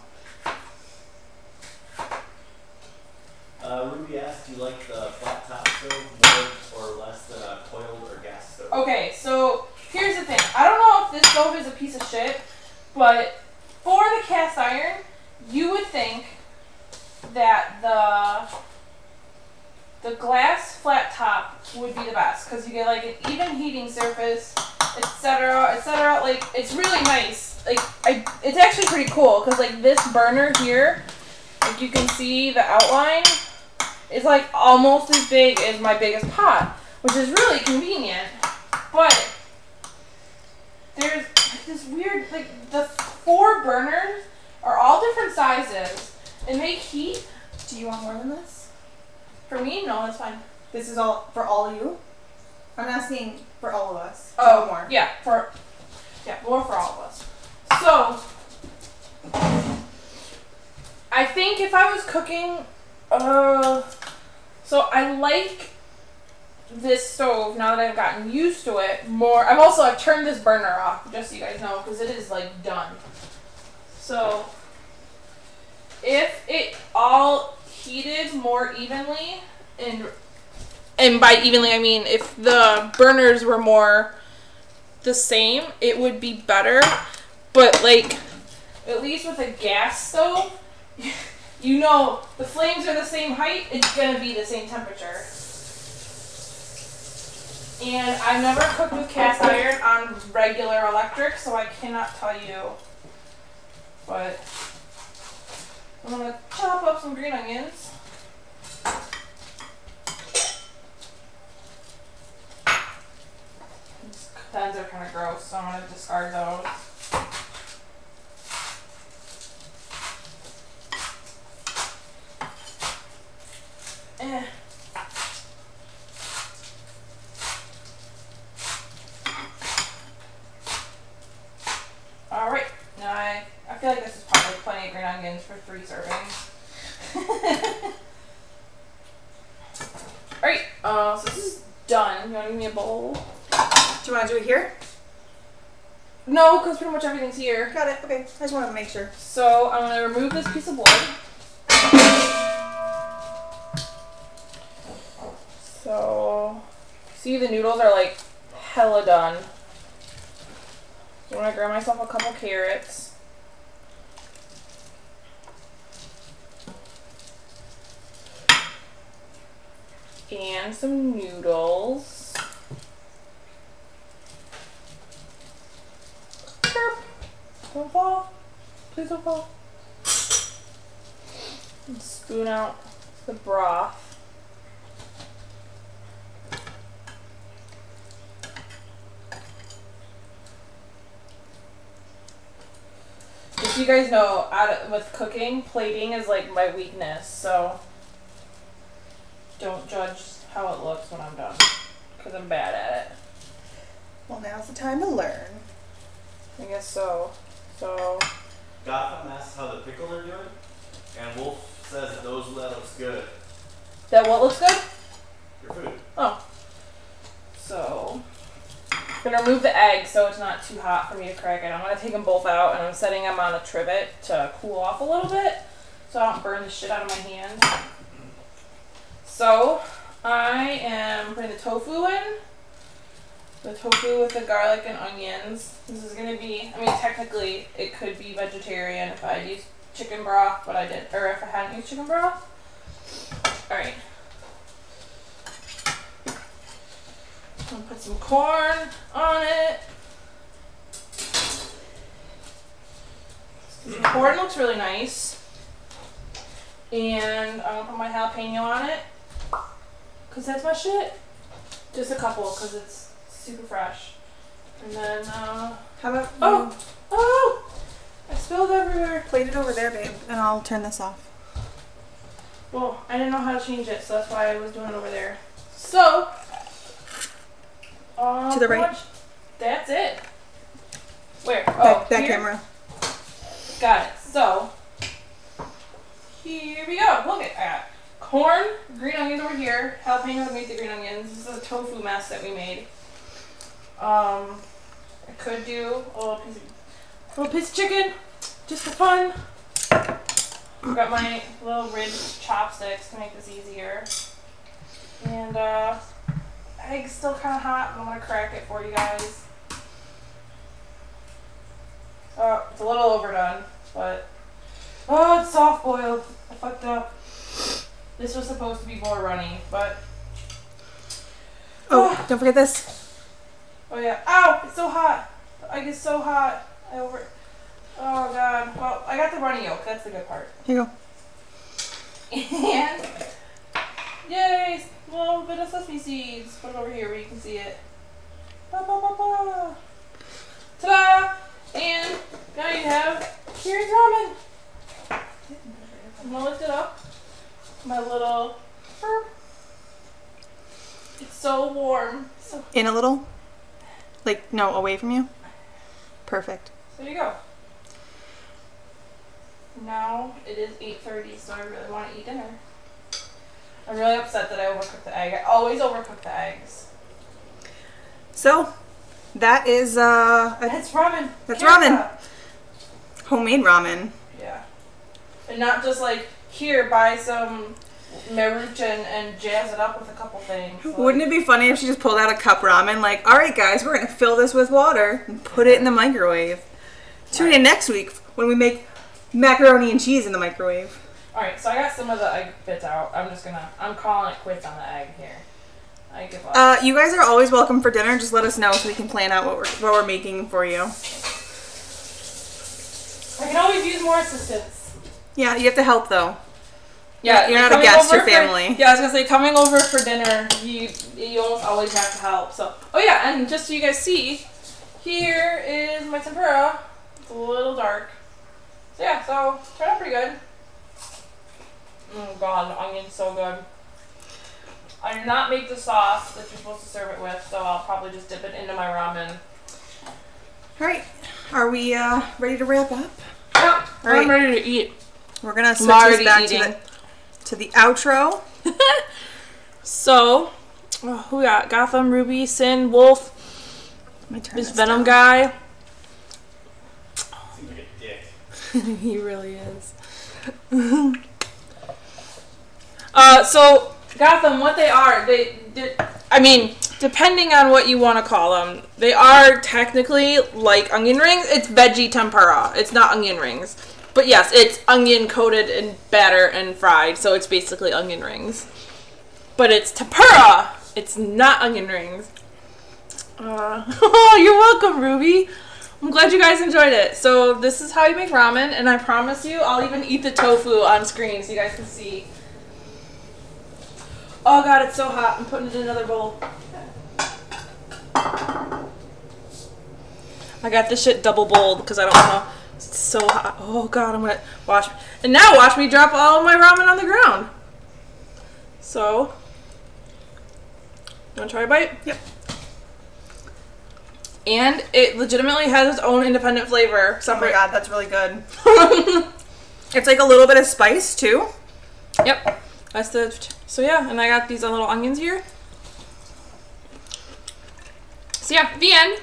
Ruby asked, do you like the flat top stove more or less than a coiled or gas stove? Okay, so here's the thing. I don't know if this stove is a piece of shit, but for the cast iron, you would think that the glass flat top would be the best because you get like an even heating surface, etc., etc. Like it's really nice. Like it's actually pretty cool because like this burner here, like you can see the outline is like almost as big as my biggest pot, which is really convenient. But there's this weird, like the 4 burners are all different sizes and make heat. Do you want more than this? For me, no, that's fine. This is all for all of you? I'm asking for all of us. Oh, more. Yeah, more for all of us. So, I think if I was cooking, so I like this stove now that I've gotten used to it more. I've turned this burner off, just so you guys know, because it is like done. So, if it all heated more evenly, and by evenly I mean if the burners were more the same, it would be better. But like, at least with a gas stove, you know the flames are the same height, it's gonna be the same temperature. And I've never cooked with cast iron on regular electric, so I cannot tell you. But I'm gonna chop up some green onions. These pens are kind of gross, so I'm gonna discard those. Alright, now I feel like this is probably plenty of green onions for 3 servings. Alright, so this is done. You want to give me a bowl? Do you want to do it here? No, because pretty much everything's here. Got it. Okay. I just wanted to make sure. So I'm going to remove this piece of wood. So, see the noodles are like hella done. So I'm going to grab myself a couple carrots. And some noodles. Don't fall. Please don't fall. And spoon out the broth. Just so you guys know, with cooking, plating is like my weakness, so don't judge how it looks when I'm done, because I'm bad at it. Well, now's the time to learn. I guess so. So Gotham asks how the pickles are doing, and Wolf says that that looks good. that what looks good? Your food. Oh. So I'm gonna remove the egg so it's not too hot for me to crack it. I'm gonna take them both out and I'm setting them on a trivet to cool off a little bit so I don't burn the shit out of my hand. So I am putting the tofu in. the tofu with the garlic and onions. This is gonna be, I mean, technically it could be vegetarian if I used chicken broth, but I did, or if I hadn't used chicken broth. Alright. I'm gonna put some corn on it. The corn looks really nice. And I'm gonna put my jalapeno on it. Cause that's my shit. Just a couple, cause it's super fresh. And then, How about oh! I spilled everywhere. plate it over there, babe, and I'll turn this off. Well, I didn't know how to change it, so that's why I was doing it over there. So, to the right. That's it. Where? Oh, that here? camera. Got it. So, here we go. Look at that. Corn, green onions over here. Jalapeno to make the green onions. This is a tofu mess that we made. I could do a little piece of chicken, just for fun. I've got my little ridged chopsticks to make this easier. And egg's still kind of hot, but I'm gonna crack it for you guys. Oh, it's a little overdone, but oh, it's soft boiled. I fucked up. This was supposed to be more runny, but Oh, don't forget this. oh yeah. Ow! It's so hot. The egg is so hot. Oh god. Well, I got the runny yolk. That's the good part. Here you go. And yay! A little bit of sesame seeds. Put it over here where you can see it. Ba, ba, ba, ba. Ta-da! And now you have here's ramen. I'm gonna lift it up. My little burp. It's so warm. So In a little? Like, no, away from you? Perfect. there you go. Now it is 8:30, so I really want to eat dinner. I'm really upset that I overcooked the egg. I always overcook the eggs. So, that is, That's ramen. That's Carrot ramen. top. homemade ramen. Yeah. And not just like, here, buy some maruchan and jazz it up with a couple things. Wouldn't it be funny if she just pulled out a cup ramen, like, alright guys, we're gonna fill this with water and put it in the microwave. Tune in next week when we make macaroni and cheese in the microwave. Alright, so I got some of the egg bits out. I'm calling it quits on the egg here. I give up. You guys are always welcome for dinner. Just let us know so we can plan out what we're making for you. I can always use more assistance. Yeah, you have to help though. Yeah, You're not a coming guest, over you're family. Yeah, I was gonna say, coming over for dinner, you almost always have to help. So, oh yeah, and just so you guys see, here is my tempura. It's a little dark. So yeah, so turned out pretty good. Oh god, the onion's so good. I did not make the sauce that you're supposed to serve it with, so I'll probably just dip it into my ramen. Alright, are we ready to wrap up? Yeah, All right. I'm ready to eat. We're gonna switch already this back eating. to the outro. So, who we got? Gotham, Ruby, Sin, Wolf, Let me turn this this Venom down. guy. Seems like a dick. He really is. So Gotham, what they are, I mean, depending on what you want to call them, they are technically like onion rings. It's veggie tempura. It's not onion rings. But yes, it's onion coated in batter and fried, so it's basically onion rings. But it's tempura. It's not onion rings. Oh, you're welcome, Ruby. I'm glad you guys enjoyed it. So this is how you make ramen, and I promise you, I'll even eat the tofu on screen so you guys can see. Oh god, it's so hot. I'm putting it in another bowl. I got this shit double bowled because I don't want to. It's so hot. Oh god, I'm gonna watch. And now watch me drop all of my ramen on the ground. So, you want to try a bite? Yep. And it legitimately has its own independent flavor. Oh Separate. my god, that's really good. It's like a little bit of spice too. Yep. That's the. So yeah, and I got these little onions here. So yeah, the end.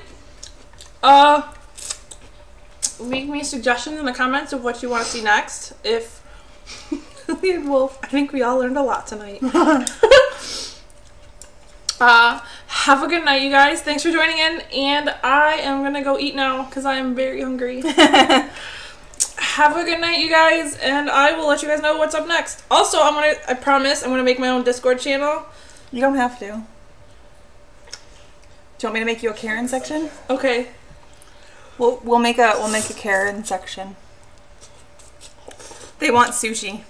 Make me suggestions in the comments of what you want to see next. If Wolf, I think we all learned a lot tonight. Have a good night, you guys. Thanks for joining in, and I am gonna go eat now because I am very hungry. Have a good night, you guys, and I will let you guys know what's up next. Also, I promise I'm gonna make my own Discord channel. You don't have to. Do you want me to make you a Karen section? Okay. We'll make a Karen section. They want sushi.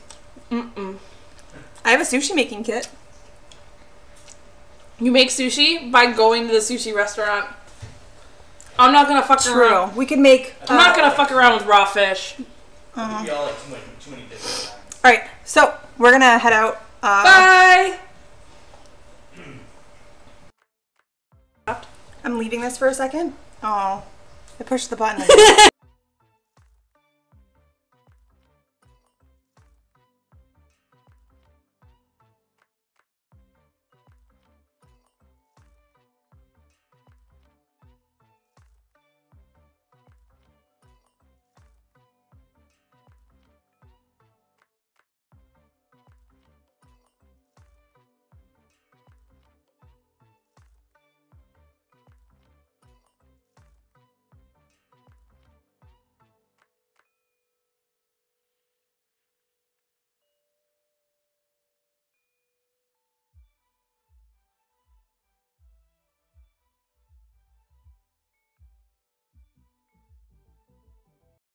I have a sushi making kit. You make sushi by going to the sushi restaurant. I'm not gonna fuck around. We could make. I'm not gonna fuck around with raw fish. We all like too many different times. All right, so we're gonna head out. Bye. I'm leaving this for a second. Oh, I pushed the button.